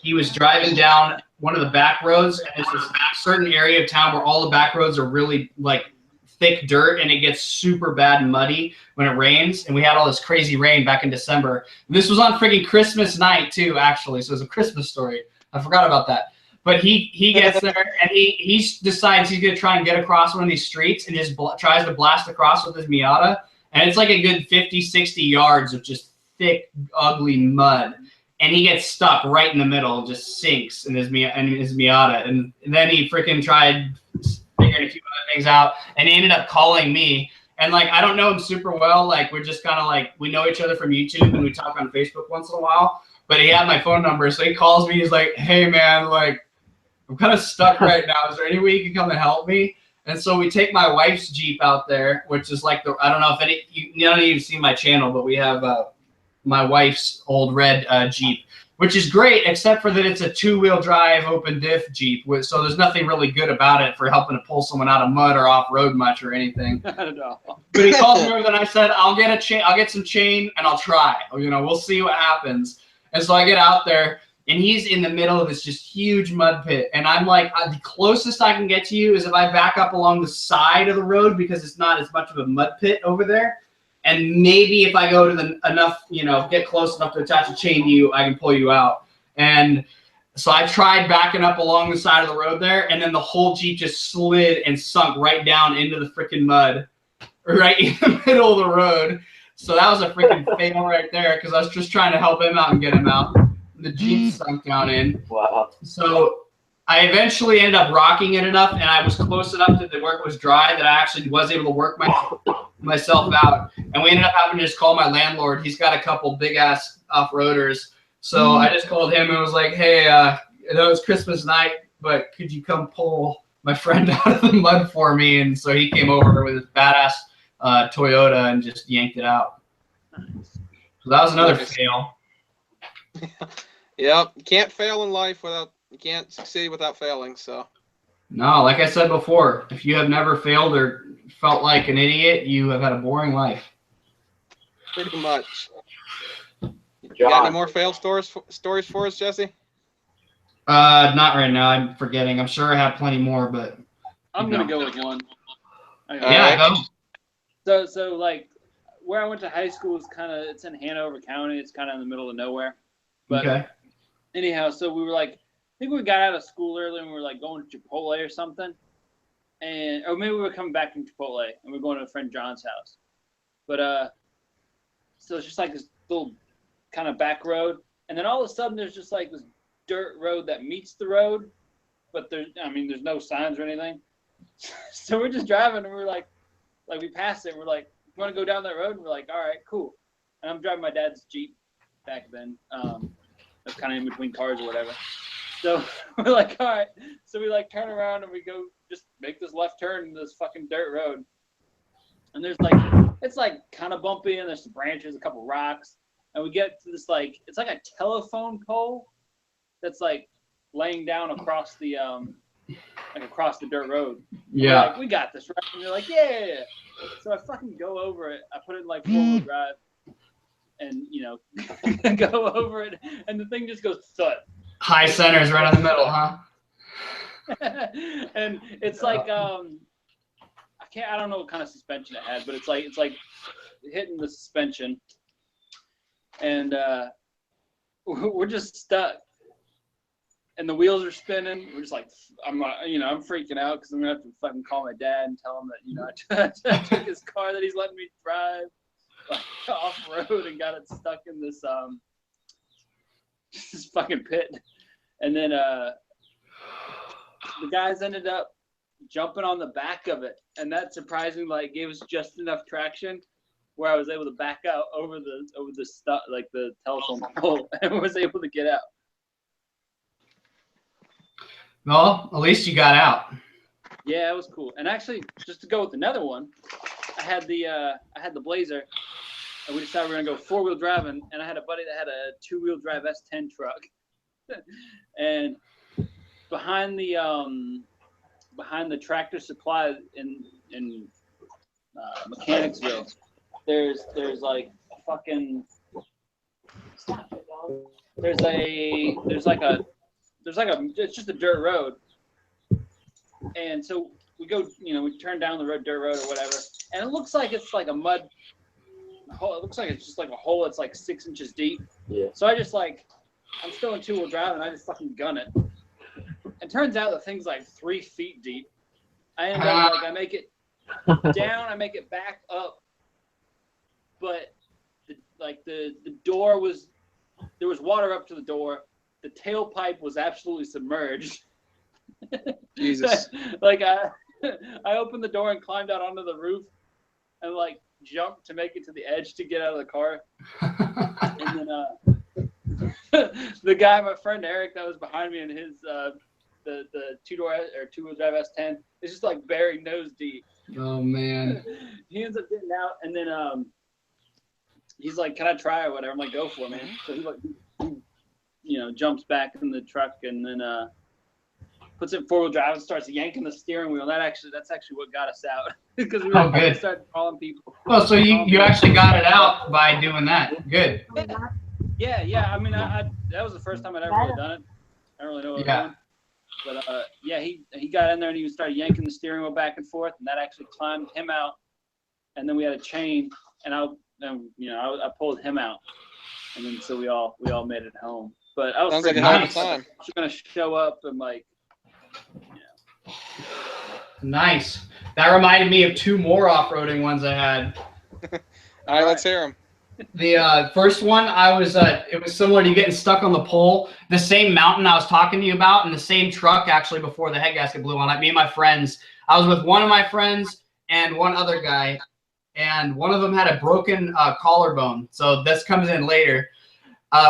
he was driving down one of the back roads, and it's this certain area of town where all the back roads are really like thick dirt, and it gets super bad and muddy when it rains. And we had all this crazy rain back in December. This was on freaking Christmas night too, actually. So it's a Christmas story. I forgot about that. But he gets there, and he decides he's gonna try and get across one of these streets, and just tries to blast across with his Miata. And it's like a good 50, 60 yards of just thick, ugly mud. and he gets stuck right in the middle, just sinks in his Miata, and then he freaking tried figuring a few other things out, and he ended up calling me. And like, I don't know him super well. Like, we're just kind of like, we know each other from YouTube and we talk on Facebook once in a while. But he had my phone number, so he calls me. He's like, "Hey man, like, I'm kind of stuck right now. Is there any way you can come and help me?" And so we take my wife's Jeep out there, which is like I don't know if you don't even see my channel, but we have my wife's old red Jeep, which is great, except for that it's a 2-wheel drive open diff Jeep. So there's nothing really good about it for helping to pull someone out of mud or off road much or anything. I don't know. But he called me over and I said, I'll get some chain and I'll try. We'll see what happens. And so I get out there, and he's in the middle of this just huge mud pit. And I'm like, the closest I can get to you is if I back up along the side of the road, because it's not as much of a mud pit over there. And maybe if I go to get close enough to attach a chain to you, I can pull you out. And so I tried backing up along the side of the road there, and then the whole Jeep just slid and sunk right down into the freaking mud, right in the middle of the road. So that was a freaking fail right there, because I was just trying to help him out and get him out. The Jeep sunk down in. Wow. So I eventually ended up rocking it enough, and I was close enough to where it was dry that I actually was able to work myself out. And we ended up having to just call my landlord. He's got a couple big-ass off-roaders. So I just called him and was like, "Hey, I know it's Christmas night, but could you come pull my friend out of the mud for me?" And so he came over with his badass Toyota and just yanked it out. So that was another fail. Yep, you can't fail in life you can't succeed without failing. So no, like I said before, if you have never failed or felt like an idiot, you have had a boring life. pretty much. You John. got any more fail stories for us, Jesse? Not right now. I'm forgetting. I'm sure I have plenty more, but I'm gonna go with one. yeah, go. So like where I went to high school is it's in Hanover County. It's kind of in the middle of nowhere. But Okay. anyhow, so we were like, I think we got out of school early and we were like going to Chipotle or something, or maybe we were coming back from Chipotle and we are going to a friend John's house. But so it's just like this little kind of back road, and then all of a sudden there's just like this dirt road that meets the road, but there's no signs or anything. So we're just driving and we're like we passed it. And we're like, "You want to go down that road?" And we're like, "All right, cool." And I'm driving my dad's Jeep back then. That's kind of in between cars or whatever. So we're like, all right. So we like turn around and we go just make this left turn in this fucking dirt road. And there's like, it's like kind of bumpy and there's some branches, a couple rocks. And we get to this like, it's like a telephone pole that's like laying down across the dirt road. Yeah. Like, we got this, right? And they're like, yeah. So I fucking go over it. I put it in like 4-wheel drive. And go over it, and the thing just goes thud. High centers right in the middle, huh? And it's like I don't know what kind of suspension it had, but it's like hitting the suspension, and we're just stuck, and the wheels are spinning. We're just like, I'm freaking out because I'm gonna have to fucking call my dad and tell him that I took his car that he's letting me drive off road and got it stuck in this fucking pit. And then the guys ended up jumping on the back of it, and that surprisingly gave us just enough traction where I was able to back out over the stuff, like the telephone pole, and was able to get out. Well, at least you got out. Yeah, it was cool. And actually, just to go with another one, I had the Blazer, and we decided we were gonna go 4-wheel driving. And I had a buddy that had a 2-wheel drive S10 truck, and behind the Tractor Supply in Mechanicsville, there's like a fucking it's just a dirt road. And so we go, we turn down the dirt road or whatever, and it looks like it's like a mud hole. It looks like it's just like a hole that's like 6 inches deep. Yeah. So I just I'm still in 2-wheel drive, and I just fucking gun it. And turns out the thing's like 3 feet deep. I end up I make it down, I make it back up, but the door was there was water up to the door. The tailpipe was absolutely submerged. Jesus. Like I opened the door and climbed out onto the roof and like jumped to make it to the edge to get out of the car. And then the guy, my friend Eric, that was behind me in his the two-wheel drive S10 is just like buried nose deep. Oh man. He ends up getting out, and then he's like, "Can I try or whatever?" I'm like, "Go for it, man." So he like jumps back in the truck and then puts it in four-wheel drive and starts yanking the steering wheel. That's actually what got us out because we started calling people. Well, so you actually got it out by doing that. Good. Yeah. I mean, I that was the first time I'd ever really done it. I don't really know what I was doing. But yeah, he got in there and he started yanking the steering wheel back and forth, and that actually climbed him out. And then we had a chain, and I pulled him out, and then so we all made it home. But I was sounds like a hell of a time. I was gonna show up and like, Nice. That reminded me of two more off-roading ones I had. All right, let's hear them. The first one, it was similar to getting stuck on the pole. The same mountain I was talking to you about, and the same truck actually before the head gasket blew on it. Me and my friends. I was with one of my friends and one other guy, and one of them had a broken collarbone. So this comes in later.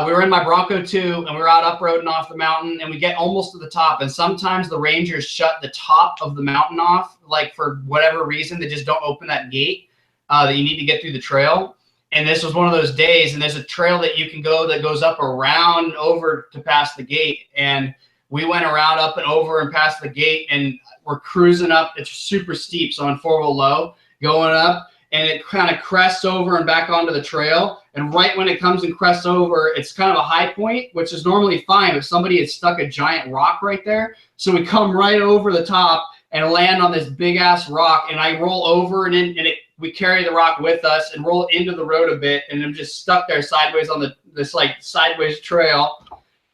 We were in my Bronco 2, and we were out up-roading off the mountain, and we get almost to the top. And sometimes the Rangers shut the top of the mountain off, like for whatever reason, they just don't open that gate that you need to get through the trail. And this was one of those days, and there's a trail that you can go that goes up around and over to past the gate. And we went around up and over and past the gate, and we're cruising up. It's super steep, so on four-wheel low, going up, and it kind of crests over and back onto the trail. And right when it comes and crests over, it's kind of a high point, which is normally fine, but somebody had stuck a giant rock right there. So we come right over the top and land on this big-ass rock, and I roll over, and we carry the rock with us and roll into the road a bit, and I'm just stuck there sideways on this like sideways trail.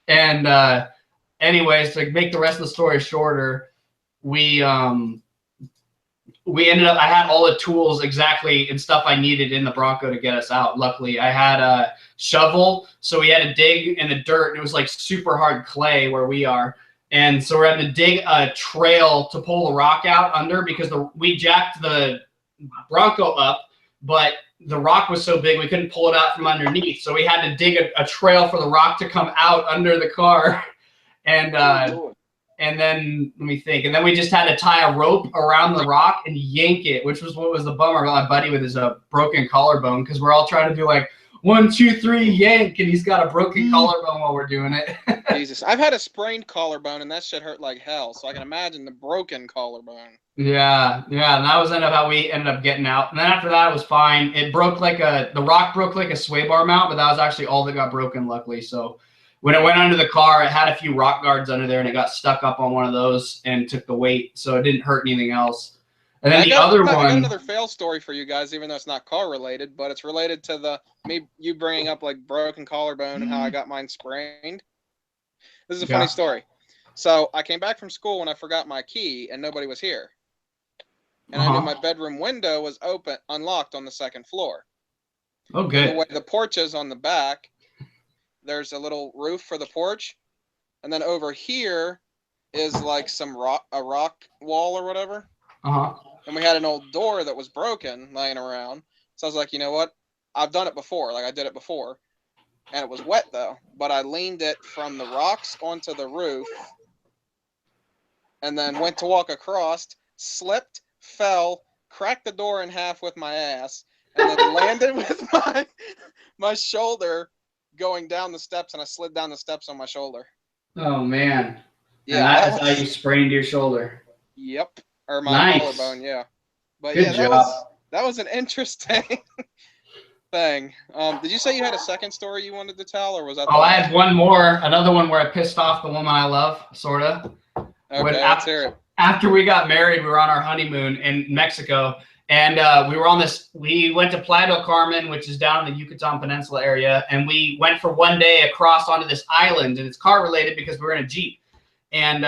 And anyways, to make the rest of the story shorter, we ended up, I had all the tools exactly and stuff I needed in the Bronco to get us out. Luckily, I had a shovel, so we had to dig in the dirt. It was like super hard clay where we are. And so we're having to dig a trail to pull the rock out under because we jacked the Bronco up, but the rock was so big we couldn't pull it out from underneath. So we had to dig a trail for the rock to come out under the car. And then let me think. And then we just had to tie a rope around the rock and yank it, which was what was the bummer. My buddy with his broken collarbone, because we're all trying to do like 1, 2, 3, yank, and he's got a broken collarbone while we're doing it. Jesus, I've had a sprained collarbone, and that shit hurt like hell. So I can imagine the broken collarbone. Yeah, and that was how we ended up getting out. And then after that, it was fine. It broke the rock broke like a sway bar mount, but that was actually all that got broken, luckily. So when it went under the car, it had a few rock guards under there, and it got stuck up on one of those and took the weight, so it didn't hurt anything else. And then I got another fail story for you guys, even though it's not car related, but it's related to you bringing up like broken collarbone and how I got mine sprained. This is a funny story. So I came back from school and I forgot my key and nobody was here. And I knew my bedroom window was unlocked on the second floor. Oh, good. The way the porch is on the back, there's a little roof for the porch, and then over here is like a rock wall or whatever. And we had an old door that was broken laying around. So I was like, you know what? I've done it before. Like I did it before. And it was wet though. But I leaned it from the rocks onto the roof and then went to walk across, slipped, fell, cracked the door in half with my ass, and then landed with my shoulder going down the steps, and I slid down the steps on my shoulder. Oh man. Yeah. And that is how you sprained your shoulder. Yep. Or my collarbone, yeah. But good job. That was an interesting thing. Did you say you had a second story you wanted to tell, or was that? I had one more, another one where I pissed off the woman I love, sort of. Okay, let's hear it. After we got married, we were on our honeymoon in Mexico, and we went to Playa del Carmen, which is down in the Yucatan Peninsula area, and we went for one day across onto this island, and it's car related because we were in a Jeep. And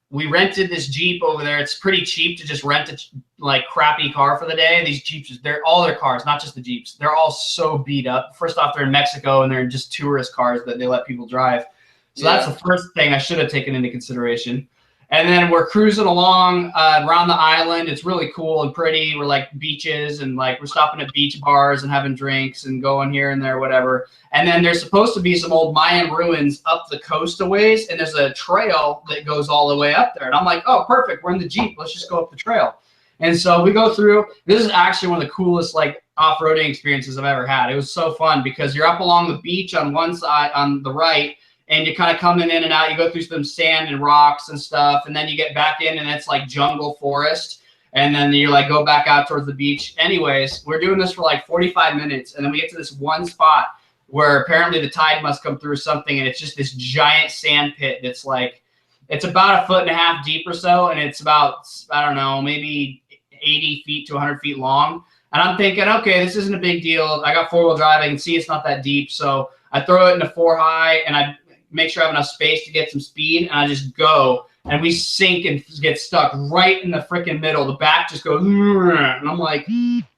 we rented this Jeep over there. It's pretty cheap to just rent a like crappy car for the day. These Jeeps, they're all their cars, not just the Jeeps. They're all so beat up. First off, they're in Mexico and they're just tourist cars that they let people drive. So that's the first thing I should have taken into consideration. And then we're cruising along around the island. It's really cool and pretty. We're like beaches and like we're stopping at beach bars and having drinks and going here and there, whatever. And then there's supposed to be some old Mayan ruins up the coast a ways. And there's a trail that goes all the way up there. And I'm like, oh, perfect. We're in the Jeep. Let's just go up the trail. And so we go through. This is actually one of the coolest like off-roading experiences I've ever had. It was so fun because you're up along the beach on one side, on the right, and you're kind of coming in and out. You go through some sand and rocks and stuff, and then you get back in, and it's like jungle forest. And then you like go back out towards the beach. Anyways, we're doing this for like 45 minutes, and then we get to this one spot where apparently the tide must come through something, and it's just this giant sand pit that's like, it's about 1.5 feet deep or so, and it's about, I don't know, maybe 80 feet to 100 feet long. And I'm thinking, okay, this isn't a big deal. I got four-wheel drive. I can see it's not that deep, so I throw it into 4-high, and I make sure I have enough space to get some speed, and I just go, and we sink and get stuck right in the freaking middle. The back just goes, and I'm like,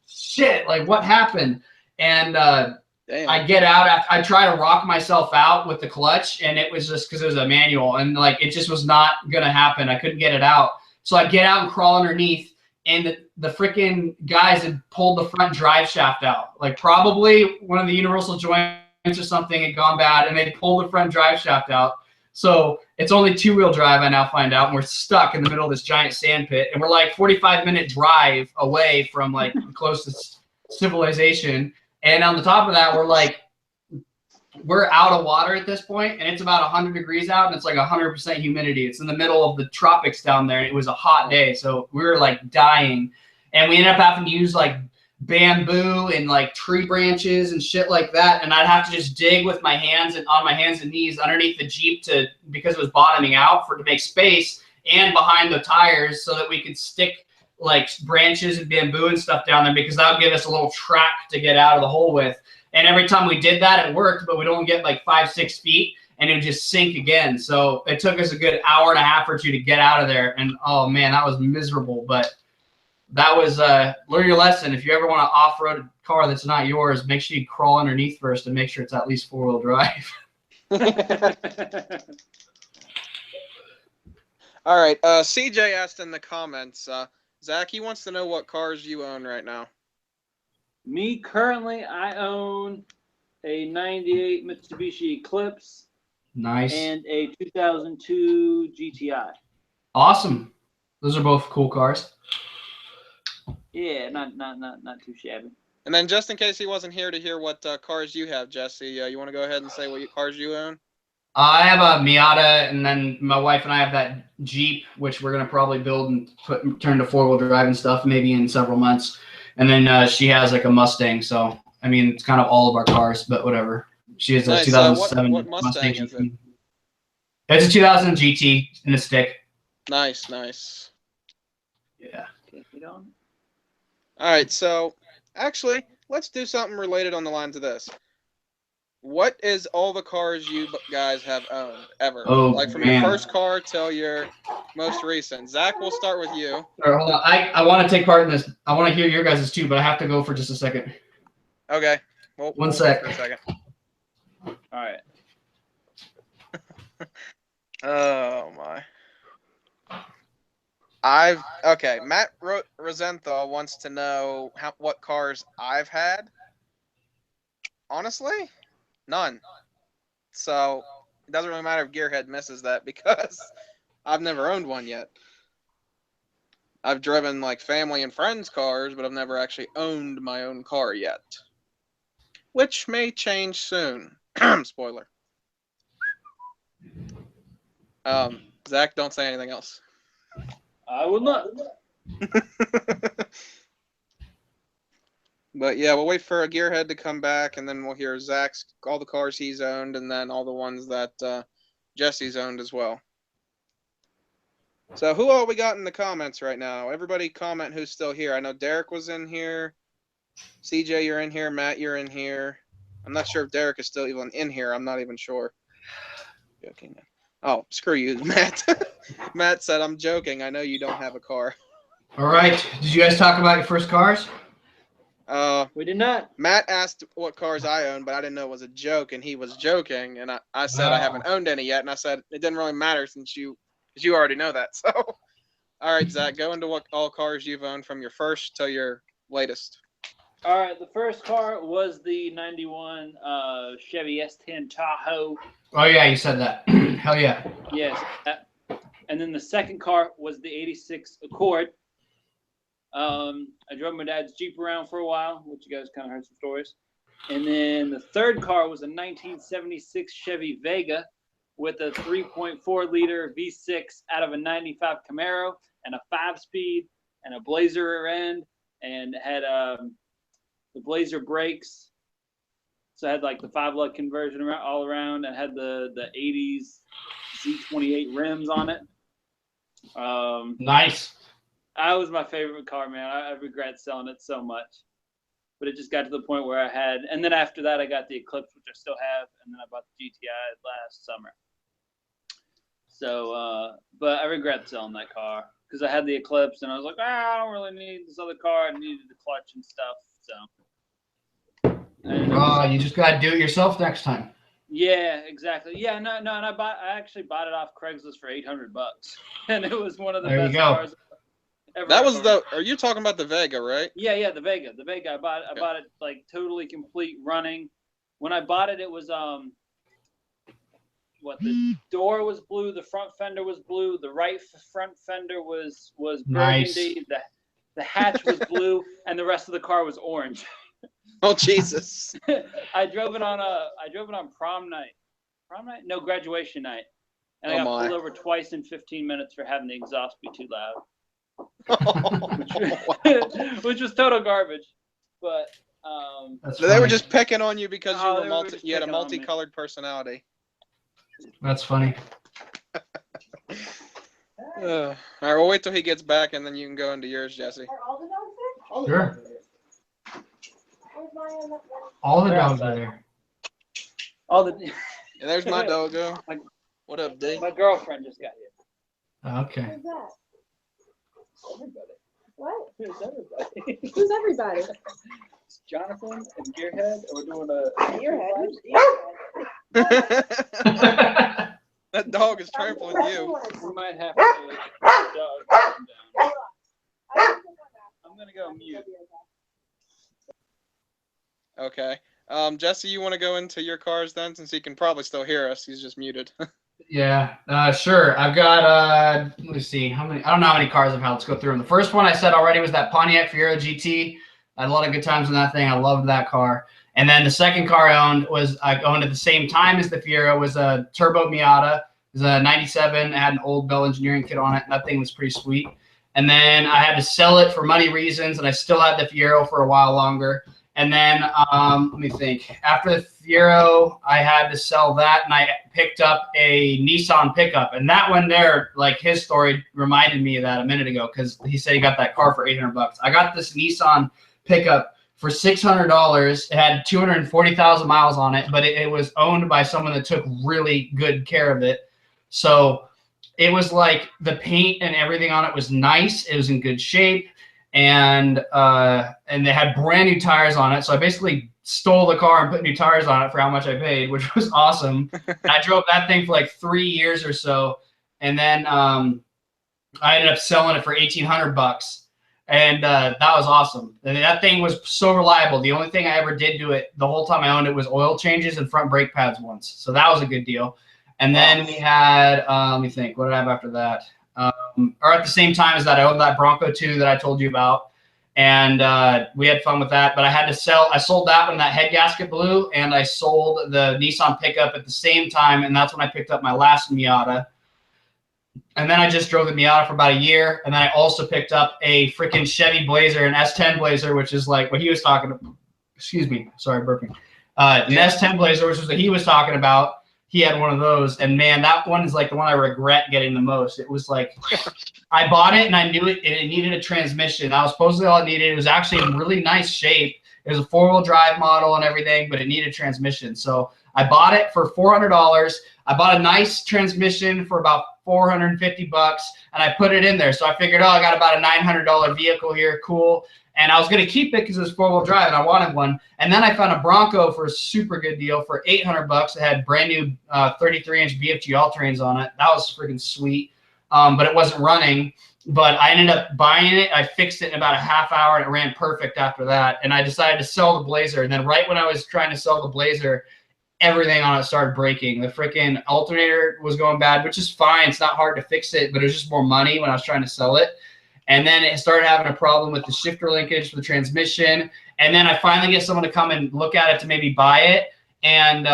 shit, like what happened? And I get out. I try to rock myself out with the clutch, and it was just because it was a manual, and like it just was not gonna happen. I couldn't get it out, so I get out and crawl underneath, and the freaking guys had pulled the front drive shaft out, like probably one of the universal joints or something had gone bad, and they pulled the front drive shaft out. So it's only 2-wheel drive, I now find out, and we're stuck in the middle of this giant sand pit, and we're like 45-minute drive away from like the closest civilization. And on the top of that, we're out of water at this point, and it's about 100 degrees out, and it's like 100% humidity. It's in the middle of the tropics down there, and it was a hot day, so we were like dying, and we ended up having to use like bamboo and like tree branches and shit like that, and I'd have to just dig with my hands and on my hands and knees underneath the Jeep because it was bottoming out to make space, and behind the tires so that we could stick like branches and bamboo and stuff down there, because that would give us a little track to get out of the hole with. And every time we did that, it worked, but we'd only get like 5-6 feet, and it would just sink again. So it took us a good hour and a half or two to get out of there, and oh man, that was miserable. But that was learn your lesson. If you ever want to off-road a car that's not yours, make sure you crawl underneath first and make sure it's at least 4-wheel drive. All right. CJ asked in the comments, Zach, he wants to know what cars you own right now. Me, currently, I own a 98 Mitsubishi Eclipse. Nice. And a 2002 GTI. Awesome. Those are both cool cars. Yeah, not too shabby. And then just in case he wasn't here to hear what cars you have, Jesse, you want to go ahead and say what cars you own? I have a Miata, and then my wife and I have that Jeep, which we're going to probably build and turn to 4-wheel drive and stuff maybe in several months. And then she has like a Mustang. So, I mean, it's kind of all of our cars, but whatever. She has a nice. 2007 what Mustang is it? It's a 2000 GT in a stick. Nice, nice. Yeah. All right, so actually, let's do something related on the lines of this. What is all the cars you guys have owned ever? Oh, like from your first car till your most recent. Zach, we'll start with you. All right, hold on. I want to take part in this. I want to hear your guys' too, but I have to go for just a second. Okay. Well, One sec. For a second. All right. Oh my. Okay. Matt Rosenthal wants to know what cars I've had. Honestly, none. So it doesn't really matter if Gearhead misses that because I've never owned one yet. I've driven like family and friends' cars, but I've never actually owned my own car yet. Which may change soon. Spoiler. Zach, don't say anything else. I will not. But yeah, we'll wait for a Gearhead to come back, and then we'll hear Zach's all the cars he's owned, and then all the ones that Jesse's owned as well. So who all we got in the comments right now? Everybody comment who's still here. I know Derek was in here. CJ, you're in here. Matt, you're in here. I'm not sure if Derek is still even in here. I'm not even sure. Okay, Oh, screw you, Matt. Matt said, I'm joking. I know you don't have a car. All right. Did you guys talk about your first cars? We did not. Matt asked what cars I own, but I didn't know it was a joke, and he was joking. And I said I haven't owned any yet, and I said it didn't really matter since you already know that. So, all right, Zach, go into what all cars you've owned from your first to your latest. All right, the first car was the 91 Chevy S10 Tahoe. Oh, yeah, you said that. Hell yeah. Yes. And then the second car was the 86 Accord. I drove my dad's Jeep around for a while, which you guys kind of heard some stories. And then the third car was a 1976 Chevy Vega with a 3.4 liter V6 out of a 95 Camaro and a 5-speed and a Blazer rear end, and had the Blazer brakes. So I had like the 5-lug conversion all around, and had the 80s Z28 rims on it. Nice. That was my favorite car, man. I regret selling it so much. But it just got to the point where I had, and then after that I got the Eclipse, which I still have, and then I bought the GTI last summer. So, but I regret selling that car because I had the Eclipse, and I was like, I don't really need this other car. I needed the clutch and stuff, so. You just got to do it yourself next time. Yeah, exactly. Yeah, no, and I actually bought it off Craigslist for $800, and it was one of the best cars ever. That was are you talking about the Vega, right? Yeah, the Vega. The Vega. I bought it like totally complete running. When I bought it, it was the door was blue, the front fender was blue, the right front fender was burgundy, nice. The hatch was blue, and the rest of the car was orange. Oh Jesus! I drove it on prom night. No, graduation night. And I got pulled over twice in 15 minutes for having the exhaust be too loud. Which was total garbage. But so they were just picking on you because you had a multicolored personality. That's funny. All right, we'll wait till he gets back, and then you can go into yours, Jesse. Are all the dogs Sure. there? All the dogs are there. Yeah, there's my doggo. What up, D? My girlfriend just got here. Okay. Who's that? Everybody. What? Who's everybody? Who's everybody? It's Jonathan and Gearhead, and we're doing a Gearhead. Who's Gearhead? That dog is trampling you. We might have to put the dog down. I'm gonna go mute. Okay. Jesse, you want to go into your cars then, since he can probably still hear us? He's just muted. Yeah, sure. I've got, let me see, how many, I don't know how many cars I've had. Let's go through them. The first one I said already was that Pontiac Fiero GT. I had a lot of good times in that thing. I loved that car. And then the second car I owned at the same time as the Fiero, was a turbo Miata. It was a 97. It had an old Bell Engineering kit on it. That thing was pretty sweet. And then I had to sell it for money reasons, and I still had the Fiero for a while longer. And then, let me think. After the Fiero, I had to sell that, and I picked up a Nissan pickup. And that one there, like his story reminded me of that a minute ago, because he said he got that car for $800. I got this Nissan pickup for $600. It had 240,000 miles on it, but it was owned by someone that took really good care of it. So it was like the paint and everything on it was nice. It was in good shape. And they had brand new tires on it. So I basically stole the car and put new tires on it for how much I paid, which was awesome. I drove that thing for like 3 years or so. And then I ended up selling it for $1,800. And that was awesome. And that thing was so reliable. The only thing I ever did to it the whole time I owned it was oil changes and front brake pads once. So that was a good deal. And then we had, let me think, what did I have after that? Or at the same time as that, I owned that Bronco 2 that I told you about. And we had fun with that. But I sold that when that head gasket blew. And I sold the Nissan pickup at the same time. And that's when I picked up my last Miata. And then I just drove the Miata for about a year. And then I also picked up a freaking Chevy Blazer, an S10 Blazer, which is like what he was talking about. Excuse me. Sorry, burping. An S10 Blazer, which was what he was talking about. He had one of those, and man, that one is like the one I regret getting the most. It was like, I bought it and I knew it needed a transmission. That was supposedly all it needed. It was actually in really nice shape. It was a 4-wheel drive model and everything, but it needed transmission. So I bought it for $400. I bought a nice transmission for about $450, and I put it in there. So I figured, oh, I got about a $900 vehicle here, cool. And I was going to keep it because it was 4-wheel drive and I wanted one. And then I found a Bronco for a super good deal for $800. It had brand new 33-inch BFG all-terrains on it. That was freaking sweet, but it wasn't running. But I ended up buying it. I fixed it in about a half hour and it ran perfect after that. And I decided to sell the Blazer. And then right when I was trying to sell the Blazer, everything on it started breaking. The freaking alternator was going bad, which is fine. It's not hard to fix it, but it was just more money when I was trying to sell it. And then it started having a problem with the shifter linkage for the transmission. And then I finally get someone to come and look at it to maybe buy it. And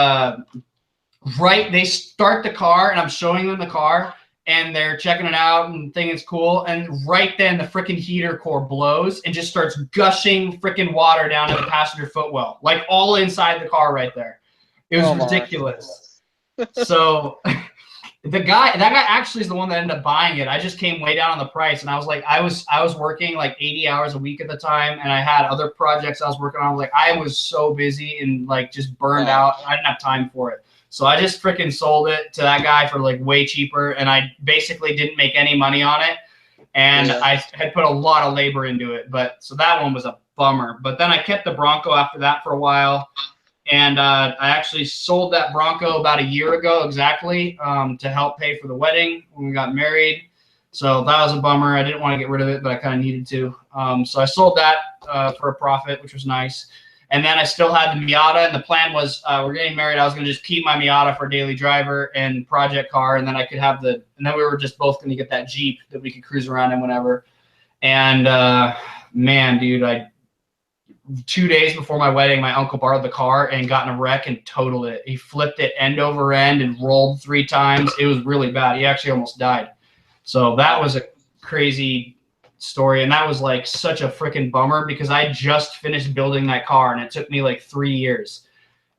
they start the car and I'm showing them the car and they're checking it out and thinking it's cool. And right then the freaking heater core blows and just starts gushing freaking water down to the passenger footwell, like all inside the car right there. It was ridiculous. So that guy actually is the one that ended up buying it. I just came way down on the price, and I was like, I was working like 80 hours a week at the time, and I had other projects I was working on. Like I was so busy and like just burned out. I didn't have time for it, so I just freaking sold it to that guy for like way cheaper, and I basically didn't make any money on it. And I had put a lot of labor into it, but so that one was a bummer. But then I kept the Bronco after that for a while. And I actually sold that Bronco about a year ago exactly to help pay for the wedding when we got married. So that was a bummer. I didn't want to get rid of it, but I kind of needed to. So I sold that for a profit, which was nice. And then I still had the Miata, and the plan was we're getting married. I was going to just keep my Miata for daily driver and project car, and then I could have and then we were just both going to get that Jeep that we could cruise around in whenever. And man, dude, 2 days before my wedding, my uncle borrowed the car and got in a wreck and totaled it. He flipped it end over end and rolled 3 times. It was really bad. He actually almost died. So that was a crazy story. And that was like such a freaking bummer because I just finished building that car and it took me like 3 years.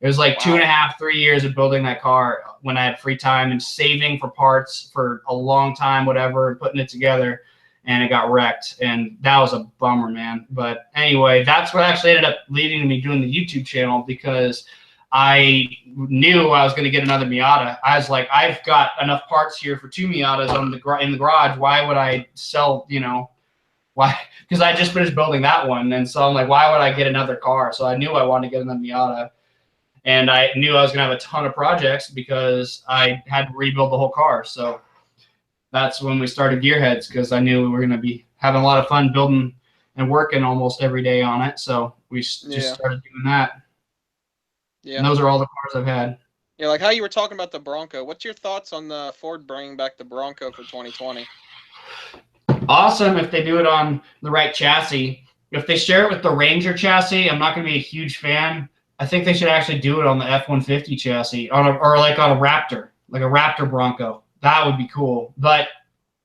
It was like 2.5, 3 years of building that car when I had free time and saving for parts for a long time, whatever, and putting it together. And it got wrecked, and that was a bummer, man. But anyway, that's what actually ended up leading to me doing the YouTube channel because I knew I was going to get another Miata. I was like, I've got enough parts here for 2 Miatas in the garage. Why would I sell, why? Because I just finished building that one, and so I'm like, why would I get another car? So I knew I wanted to get another Miata, and I knew I was going to have a ton of projects because I had to rebuild the whole car. So that's when we started Gearheads because I knew we were going to be having a lot of fun building and working almost every day on it. So we just started doing that. Yeah. And those are all the cars I've had. Yeah, like how you were talking about the Bronco. What's your thoughts on the Ford bringing back the Bronco for 2020? Awesome if they do it on the right chassis. If they share it with the Ranger chassis, I'm not going to be a huge fan. I think they should actually do it on the F-150 chassis or like on a Raptor, like a Raptor Bronco. That would be cool. But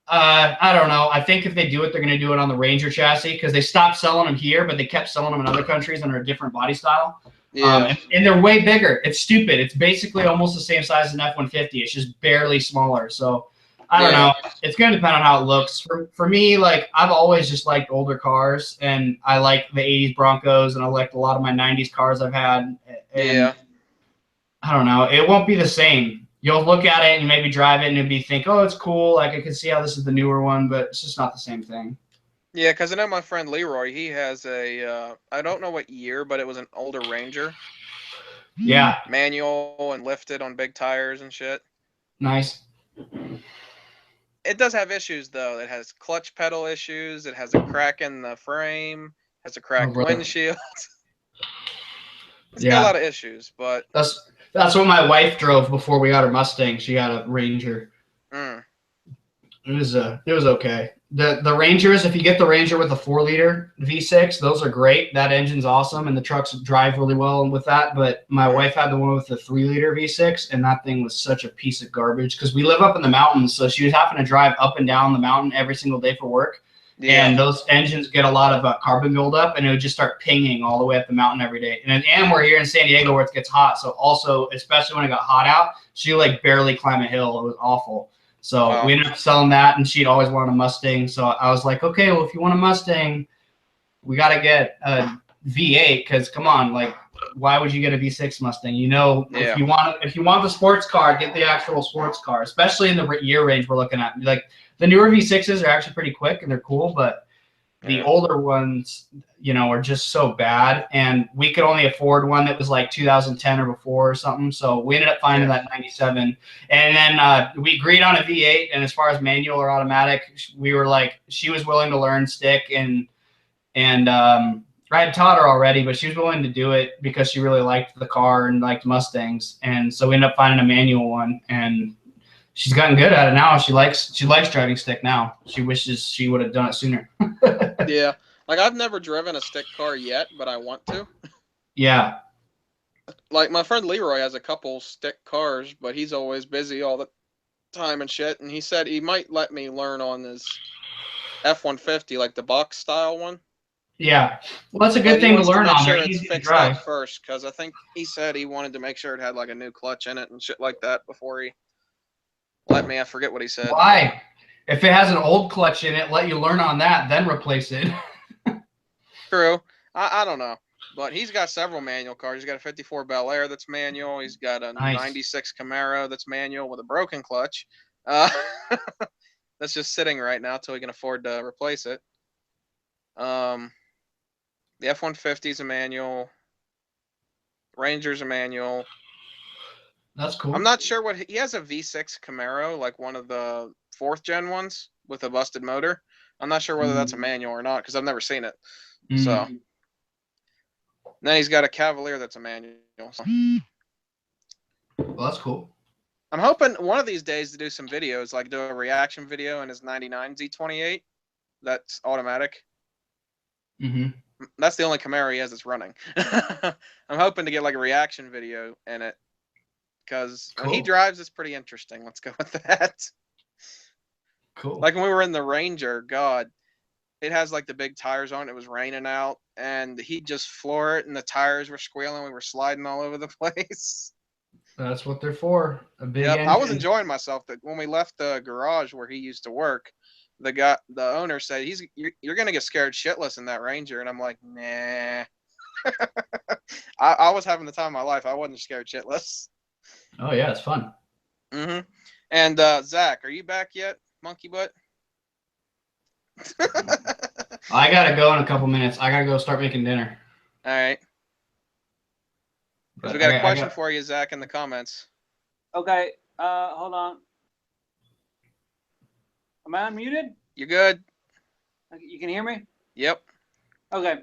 I don't know. I think if they do it, they're going to do it on the Ranger chassis because they stopped selling them here, but they kept selling them in other countries under a different body style. Yeah. And they're way bigger. It's stupid. It's basically almost the same size as an F-150. It's just barely smaller. So I don't know. It's going to depend on how it looks. For me, like I've always just liked older cars, and I like the 80s Broncos, and I liked a lot of my 90s cars I've had. And I don't know. It won't be the same. You'll look at it and maybe drive it and think, oh, it's cool. Like I can see how this is the newer one, but it's just not the same thing. Yeah, because I know my friend Leroy, he has a, I don't know what year, but it was an older Ranger. Yeah. Manual and lifted on big tires and shit. Nice. It does have issues, though. It has clutch pedal issues. It has a crack in the frame. Has a cracked windshield. It's got a lot of issues, but... That's what my wife drove before we got her Mustang. She got a Ranger. It was okay. The Rangers, if you get the Ranger with a 4-liter V6, those are great. That engine's awesome, and the trucks drive really well with that. But my wife had the one with the 3-liter V6, and that thing was such a piece of garbage because we live up in the mountains, so she was having to drive up and down the mountain every single day for work. Yeah. And those engines get a lot of carbon buildup, and it would just start pinging all the way up the mountain every day. And we're here in San Diego where it gets hot. So also, especially when it got hot out, she like barely climb a hill. It was awful. So we ended up selling that, and she'd always wanted a Mustang. So I was like, okay, well, if you want a Mustang, we got to get a V8 because come on, like why would you get a V6 Mustang? You know, Yeah. if you want the sports car, get the actual sports car, especially in the year range we're looking at. Like the newer V6s are actually pretty quick and they're cool, but the Yeah. older ones, you know, are just so bad. And we could only afford one that was like 2010 or before or something. So we ended up finding that 97. And then we agreed on a V8. And as far as manual or automatic, we were like, she was willing to learn stick. And I had taught her already, but she was willing to do it because she really liked the car and liked Mustangs. And so we ended up finding a manual one. And she's gotten good at it now. She likes driving stick now. She wishes she would have done it sooner. Yeah. Like I've never driven a stick car yet, but I want to. Yeah. Like my friend Leroy has a couple stick cars, but he's always busy all the time and shit. And he said he might let me learn on his F-150, like the box style one. Yeah. Well, that's a But good he thing to wants to learn make on. sure They're it's easy to fixed up drive. first, because I think he said he wanted to make sure it had like a new clutch in it and shit like that before he let me. I forget what he said. Why? If it has an old clutch in it, let you learn on that, then replace it. True. I don't know. But he's got several manual cars. He's got a 54 Bel Air that's manual. He's got a Nice. 96 Camaro that's manual with a broken clutch. That's just sitting right now till he can afford to replace it. The F-150 is a manual. Ranger's a manual. That's cool. I'm not sure what he has a V6 Camaro, like one of the 4th gen ones with a busted motor. I'm not sure whether that's a manual or not because I've never seen it. So then he's got a Cavalier that's a manual. So. Well, that's cool. I'm hoping one of these days to do some videos, like do a reaction video in his 99 Z28. That's automatic. That's the only Camaro he has that's running. I'm hoping to get like a reaction video in it. Because when he drives, it's pretty interesting. Let's go with that. Cool. Like when we were in the Ranger, God, it has like the big tires on. It was raining out, and he'd just floor it, and the tires were squealing. We were sliding all over the place. That's what they're for. A big engine. I was enjoying myself. That when we left the garage where he used to work, the owner said, "You're gonna get scared shitless in that Ranger," and I'm like, "Nah." I was having the time of my life. I wasn't scared shitless. Oh yeah, it's fun. And Zach, are you back yet, monkey butt? I gotta go in a couple minutes. I gotta go start making dinner. All right. Because we got a question for you, Zach, in the comments. Okay. Hold on. Am I unmuted? You good? You can hear me? Yep. Okay.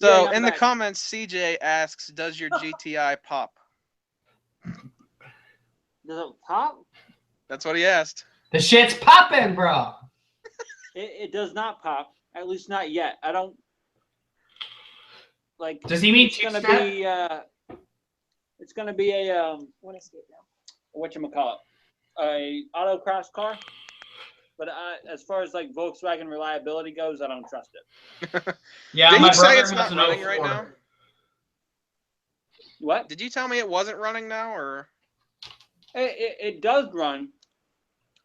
So Yeah, in the comments, CJ asks, "Does your GTI pop?" Does it pop? That's what he asked. The shit's popping, bro. It does not pop. At least not yet. I don't like. Does he mean it's gonna be? It's gonna be a whatchamacallit? A autocross car. But as far as like Volkswagen reliability goes, I don't trust it. Yeah, Did my you say brother it's has not an running 04. right now? What? Did you tell me it wasn't running now, or? It does run.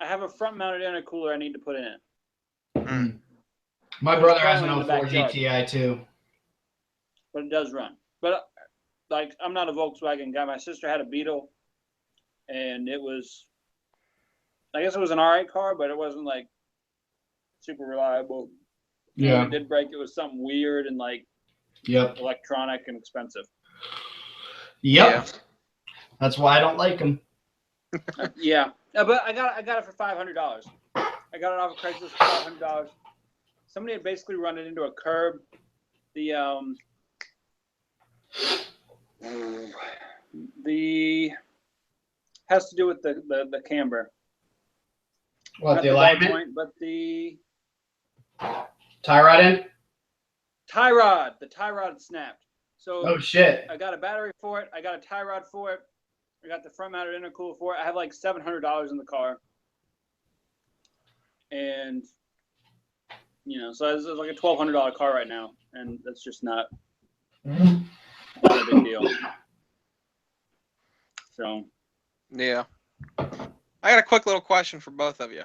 I have a front-mounted intercooler I need to put in it. My brother has an in the 04 backyard. GTI too. But it does run. But like, I'm not a Volkswagen guy. My sister had a Beetle, and it was, I guess it was an alright car, but it wasn't like super reliable. Yeah. When it did break, it was something weird and like electronic and expensive. Yep. Yeah. That's why I don't like them. Yeah. But I got it for $500. I got it off of Craigslist for $500. Somebody had basically run it into a curb. The has to do with the camber. What, Not the alignment? point, but the Tie rod in? tie rod. The tie rod snapped. So Oh shit. I got a battery for it. I got a tie rod for it. I got the front mounted intercooler for it. I have like $700 in the car. And so it's like a $1,200 car right now, and that's just not a big deal. So, yeah. I got a quick little question for both of you.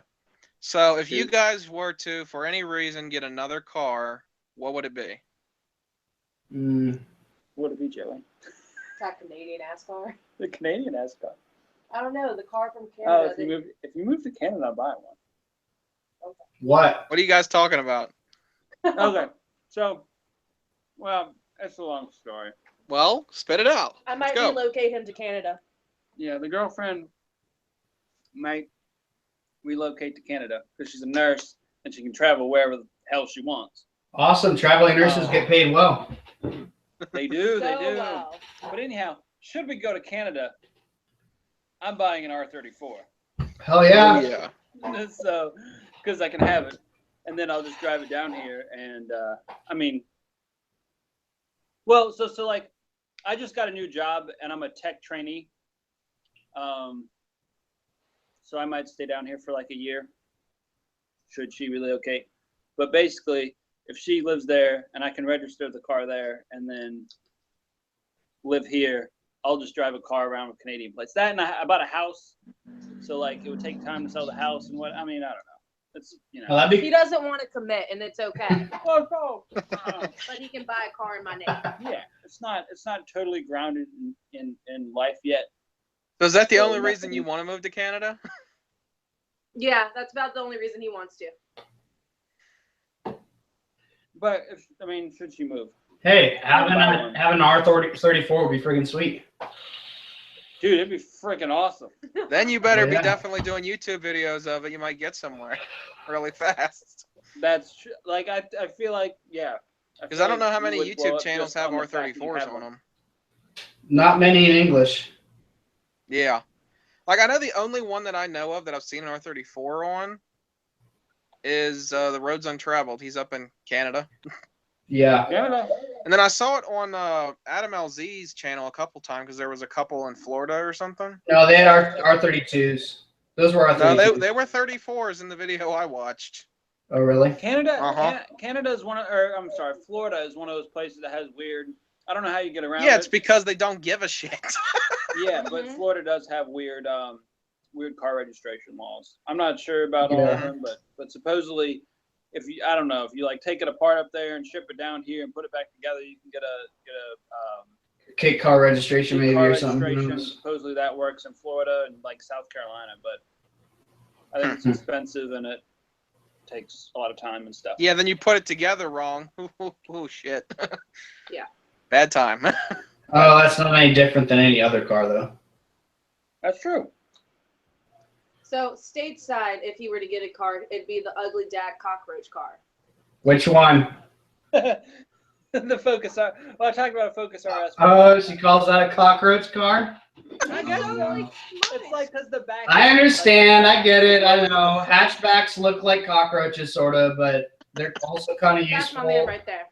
So, if you guys were to, for any reason, get another car, what would it be? Would it be, Joey? It's that Canadian ass car. The Canadian ass car. I don't know. The car from Oh, Canada. if you move to Canada, I'll buy one. What? What are you guys talking about? Okay, so, well, that's a long story. Well, spit it out. I might Let's go. relocate him to Canada. Yeah, the girlfriend might relocate to Canada because she's a nurse and she can travel wherever the hell she wants. Awesome. Traveling nurses get paid well. They do, they So do. well. But anyhow, should we go to Canada, I'm buying an R34. Hell yeah. Yeah. So, because I can have it, and then I'll just drive it down here. And I mean, well, so like, I just got a new job, and I'm a tech trainee. So I might stay down here for like a year, should she relocate. But basically, if she lives there and I can register the car there and then live here, I'll just drive a car around with Canadian plates. That, and I bought a house, so like it would take time to sell the house and what. I mean, I don't know. It's, you know. Well, that'd He be, doesn't want to commit, and it's okay. Oh, no. But he can buy a car in my name. Yeah, it's not totally grounded in life yet. So is that the Well, only nothing. reason you want to move to Canada? Yeah, that's about the only reason he wants to. But if, I mean, should she move? hey, having an R34 would be friggin' sweet. Dude, it'd be freaking awesome. Then you better be Yeah. definitely doing YouTube videos of it. You might get somewhere really fast. That's like I feel like, yeah. Because I don't know how feel like many you would blow YouTube up channels just have on the fact that you R34s have on one. them. Not many in English. Yeah. Like, I know the only one that I know of that I've seen an R34 on is The Roads Untraveled. He's up in Canada. Yeah. Canada. And then I saw it on Adam LZ's channel a couple times because there was a couple in Florida or something. No, they had R32s. Those were No, R32s. they were 34s in the video I watched. Oh, really? Canada. Uh-huh. Canada is one of, or I'm sorry, Florida is one of those places that has weird. I don't know how you get around Yeah, it's it. because they don't give a shit. Yeah, but Mhm. Florida does have weird car registration laws. I'm not sure about all of Yeah. them, but supposedly, if you, I don't know, if you like take it apart up there and ship it down here and put it back together, you can get a Kit car registration maybe car or something. Who registration. knows? Supposedly that works in Florida and like South Carolina, but I think it's expensive and it takes a lot of time and stuff. Yeah, then you put it together wrong. Oh, shit. Yeah. Bad time. Oh, that's not any different than any other car, though. That's true. So, stateside, if he were to get a car, it'd be the ugly dad cockroach car. Which one? The Focus R. Well, I talked about a Focus RS. Oh, she calls that a cockroach car? I guess So, so. like, It's like because the back. I understand. I get it. I know. Hatchbacks look like cockroaches, sort of, but they're also kind of that's useful. my man right there.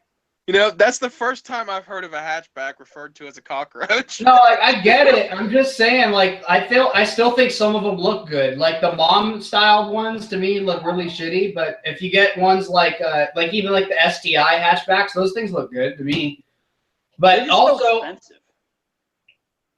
You know, that's the first time I've heard of a hatchback referred to as a cockroach. No, like, I get it. I'm just saying, like, I still think some of them look good. Like the mom-styled ones to me look really shitty, but if you get ones like even like the STI hatchbacks, those things look good to me. They're But just so also, expensive.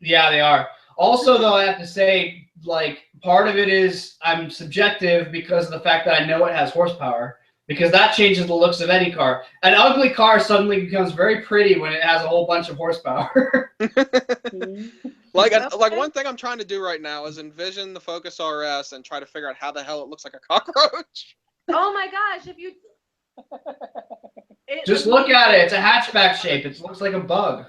yeah, they are. Also, though, I have to say, like, part of it is I'm subjective because of the fact that I know it has horsepower. Because that changes the looks of any car. An ugly car suddenly becomes very pretty when it has a whole bunch of horsepower. Like Okay. one thing I'm trying to do right now is envision the Focus RS and try to figure out how the hell it looks like a cockroach. Oh my gosh, if you. Just look at it. It's a hatchback shape. It looks like a bug.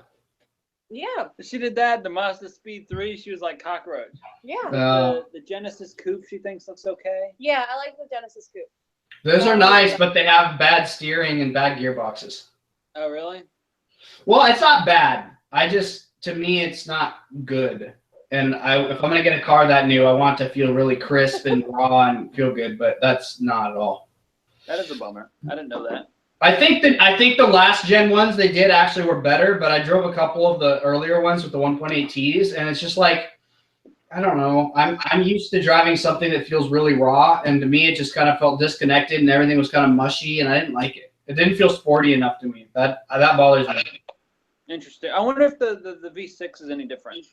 Yeah, She did that. The Mazda Speed 3, she was like cockroach. yeah. The Genesis Coupe, she thinks looks okay. Yeah, I like the Genesis Coupe. Those are nice, but they have bad steering and bad gearboxes. Oh, really? Well, it's not bad. To me, it's not good. And if I'm going to get a car that new, I want to feel really crisp and raw and feel good, but that's not at all. That is a bummer. I didn't know that. I think the last gen ones they did actually were better, but I drove a couple of the earlier ones with the 1.8Ts, and it's just like, I don't know. I'm used to driving something that feels really raw, and to me it just kind of felt disconnected, and everything was kind of mushy, and I didn't like it. It didn't feel sporty enough to me. That bothers me. Interesting. I wonder if the V6 is any different.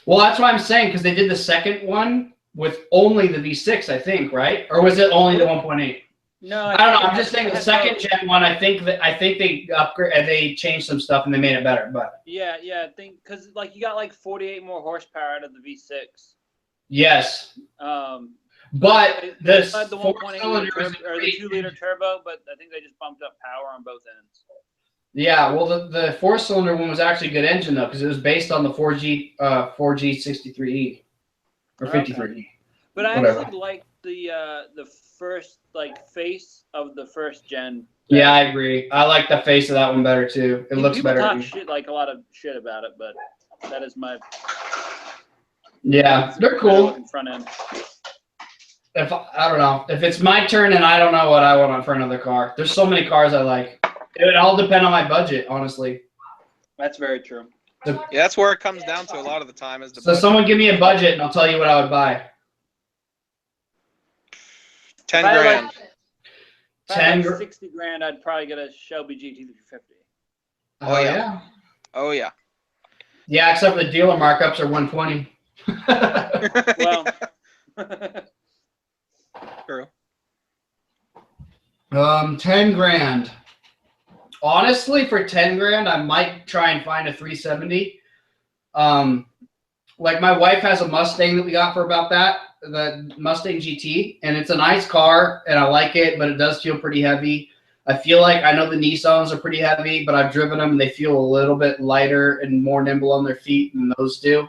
Well, that's what I'm saying, because they did the 2nd one with only the V6, I think, right? Or was it only the 1.8? I think I it No, I don't know. I'm just saying the second gen one. I think they upgrade. They changed some stuff and they made it better. But yeah, I think because like you got like 48 more horsepower out of the V6. yes. But they the had the 1.8 liter or the 2-liter turbo, but I think they just bumped up power on both ends. Yeah, well, the 4-cylinder one was actually a good engine though, because it was based on the 4G 63E or 53E. But I Whatever. actually like the first like face of the first gen. Better. Yeah, I agree. I like the face of that one better too. It looks better. People talk shit, like a lot of shit about it, but that is my. Yeah, they're cool. Front end. If I don't know if it's my turn and I don't know what I want for another car. There's so many cars I like. It would all depend on my budget, honestly. That's very true. Yeah, that's where it comes down to a lot of the time. Is the so budget. Someone give me a budget and I'll tell you what I would buy. 10 grand. If I had 60 grand, I'd probably get a Shelby GT350. Oh yeah. Oh yeah. Yeah, except for the dealer markups are 120. Well. True. 10 grand. Honestly, for 10 grand, I might try and find a 370. Like my wife has a Mustang that we got for about that, the Mustang GT, and it's a nice car, and I like it, but it does feel pretty heavy. I feel like I know the Nissans are pretty heavy, but I've driven them, and they feel a little bit lighter and more nimble on their feet than those do.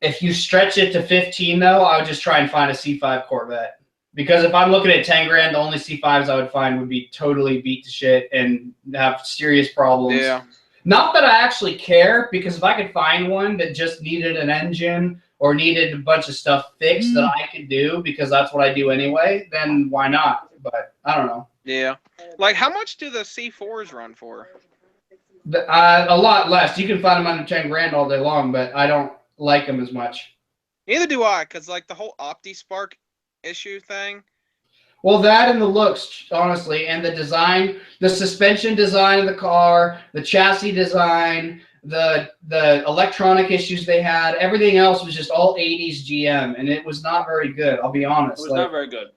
If you stretch it to 15, though, I would just try and find a C5 Corvette. Because if I'm looking at 10 grand, the only C5s I would find would be totally beat to shit and have serious problems. Yeah. Not that I actually care, because if I could find one that just needed an engine or needed a bunch of stuff fixed that I could do, because that's what I do anyway, then why not? But I don't know. Yeah. Like, how much do the C4s run for? A lot less. You can find them under 10 grand all day long, but I don't like them as much. Neither do I, because like the whole OptiSpark issue thing. Well, that and the looks, honestly, and the design, the suspension design of the car, the chassis design, the electronic issues they had, everything else was just all 80s GM, and it was not very good, I'll be honest. It was not very good.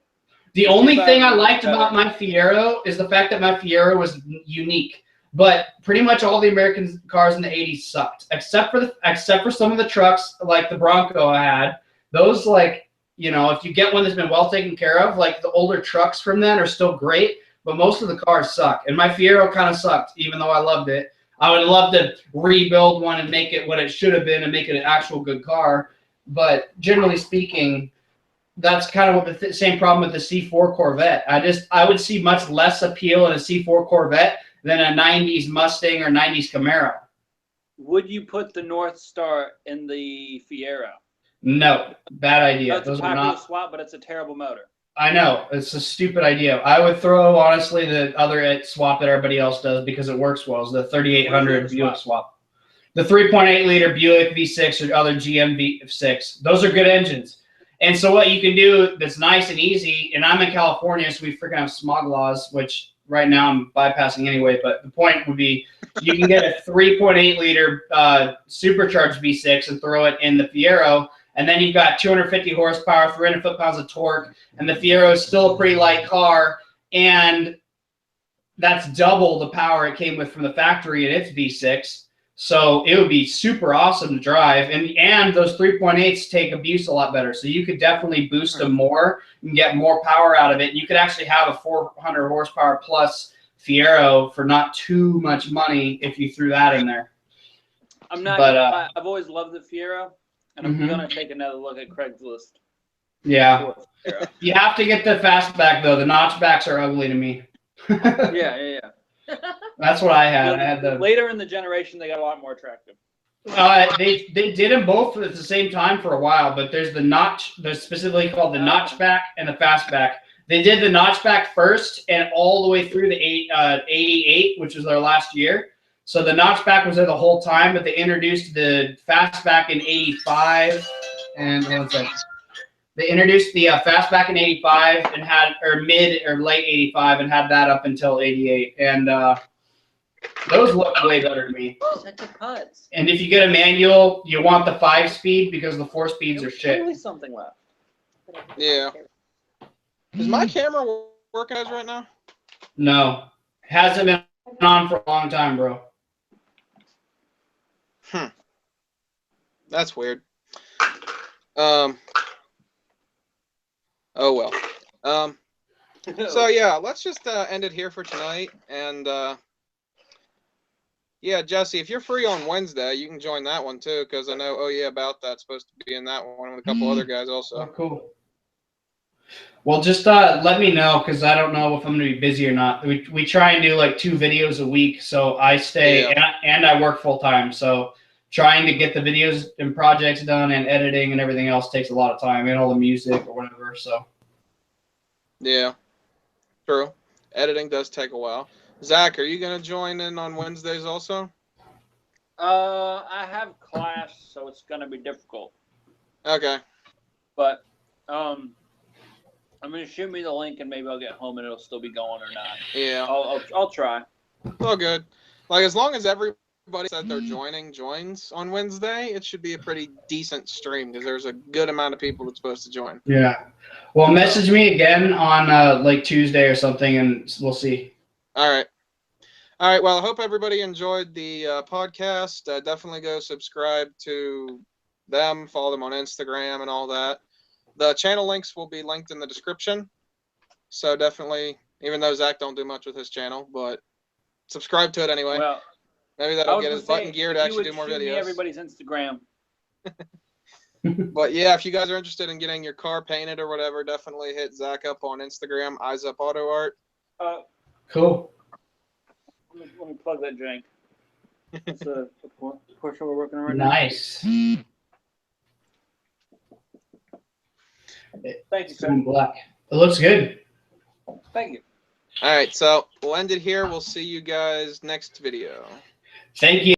The only thing I liked about my Fiero is the fact that my Fiero was unique. But pretty much all the American cars in the 80s sucked, except for some of the trucks, like the Bronco I had. Those, like, you know, if you get one that's been well taken care of, like the older trucks from then are still great, but most of the cars suck. And my Fiero kind of sucked, even though I loved it. I would love to rebuild one and make it what it should have been and make it an actual good car. But generally speaking, that's kind of what the same problem with the C4 Corvette. I would see much less appeal in a C4 Corvette than a 90s Mustang or 90s Camaro. Would you put the North Star in the Fiero? No, bad idea. That's Those a are popular not. swap, but it's a terrible motor. I know, it's a stupid idea. I would throw, honestly, the other swap that everybody else does because it works well, is the 3800 Buick swap. The 3.8 liter Buick V6 or other GM V6. Those are good engines. And so what you can do that's nice and easy, and I'm in California, so we freaking have smog laws, which right now I'm bypassing anyway, but the point would be you can get a 3.8 liter supercharged V6 and throw it in the Fiero, and then you've got 250 horsepower, 300 foot-pounds of torque, and the Fiero is still a pretty light car, and that's double the power it came with from the factory in its V6. So it would be super awesome to drive, and those 3.8s take abuse a lot better. So you could definitely boost them more and get more power out of it. And you could actually have a 400 horsepower plus Fiero for not too much money if you threw that in there. I'm not. But, I've always loved the Fiero, and I'm gonna take another look at Craigslist. Yeah, you have to get the fastback though. The notchbacks are ugly to me. Yeah. That's what I had. I had the later in the generation they got a lot more attractive. They did them both at the same time for a while, but there's the notch. There's specifically called the notchback and the fastback. They did the notchback first and all the way through the 88, which was their last year. So the notchback was there the whole time, but they introduced the fastback in 85. And one second. They introduced the fastback in 85 and had, or mid or late 85, and had that up until 88. And those look way better to me. And if you get a manual, you want the 5-speed because the 4 speeds are shit. Only something left. Yeah. Is my camera working as right now? No, hasn't been on for a long time, bro. That's weird. Oh well. So yeah, let's just end it here for tonight. And yeah, Jesse, if you're free on Wednesday, you can join that one too, because I know Oh Yeah About That's supposed to be in that one with a couple other guys also. Oh, cool. Well, just let me know, because I don't know if I'm going to be busy or not. We try and do like 2 videos a week, so I stay and I work full time. So trying to get the videos and projects done and editing and everything else takes a lot of time, and all the music or whatever. So yeah, true. Editing does take a while. Zach, are you going to join in on Wednesdays also? I have class, so it's gonna be difficult. Okay. But I'm gonna shoot me the link, and maybe I'll get home and it'll still be going or not. Yeah. I'll try. It's all good. Like, as long as everybody that they're joins on Wednesday, it should be a pretty decent stream, because there's a good amount of people that's supposed to join. yeah. Well, message me again on like Tuesday or something, and we'll see. All right. All right. Well, I hope everybody enjoyed the podcast. Definitely go subscribe to them, follow them on Instagram and all that. The channel links will be linked in the description. So definitely, even though Zach don't do much with his channel, but subscribe to it anyway. Well, maybe that'll get his butt in gear to actually do more shoot me videos. everybody's Instagram. But yeah, if you guys are interested in getting your car painted or whatever, definitely hit Zach up on Instagram, EyesUpAutoArt. Cool. Let me plug that jank. That's the portion we're working on right now. Nice. Thank you, sir. Black. It looks good. Thank you. All right, so we'll end it here. We'll see you guys next video. Thank you.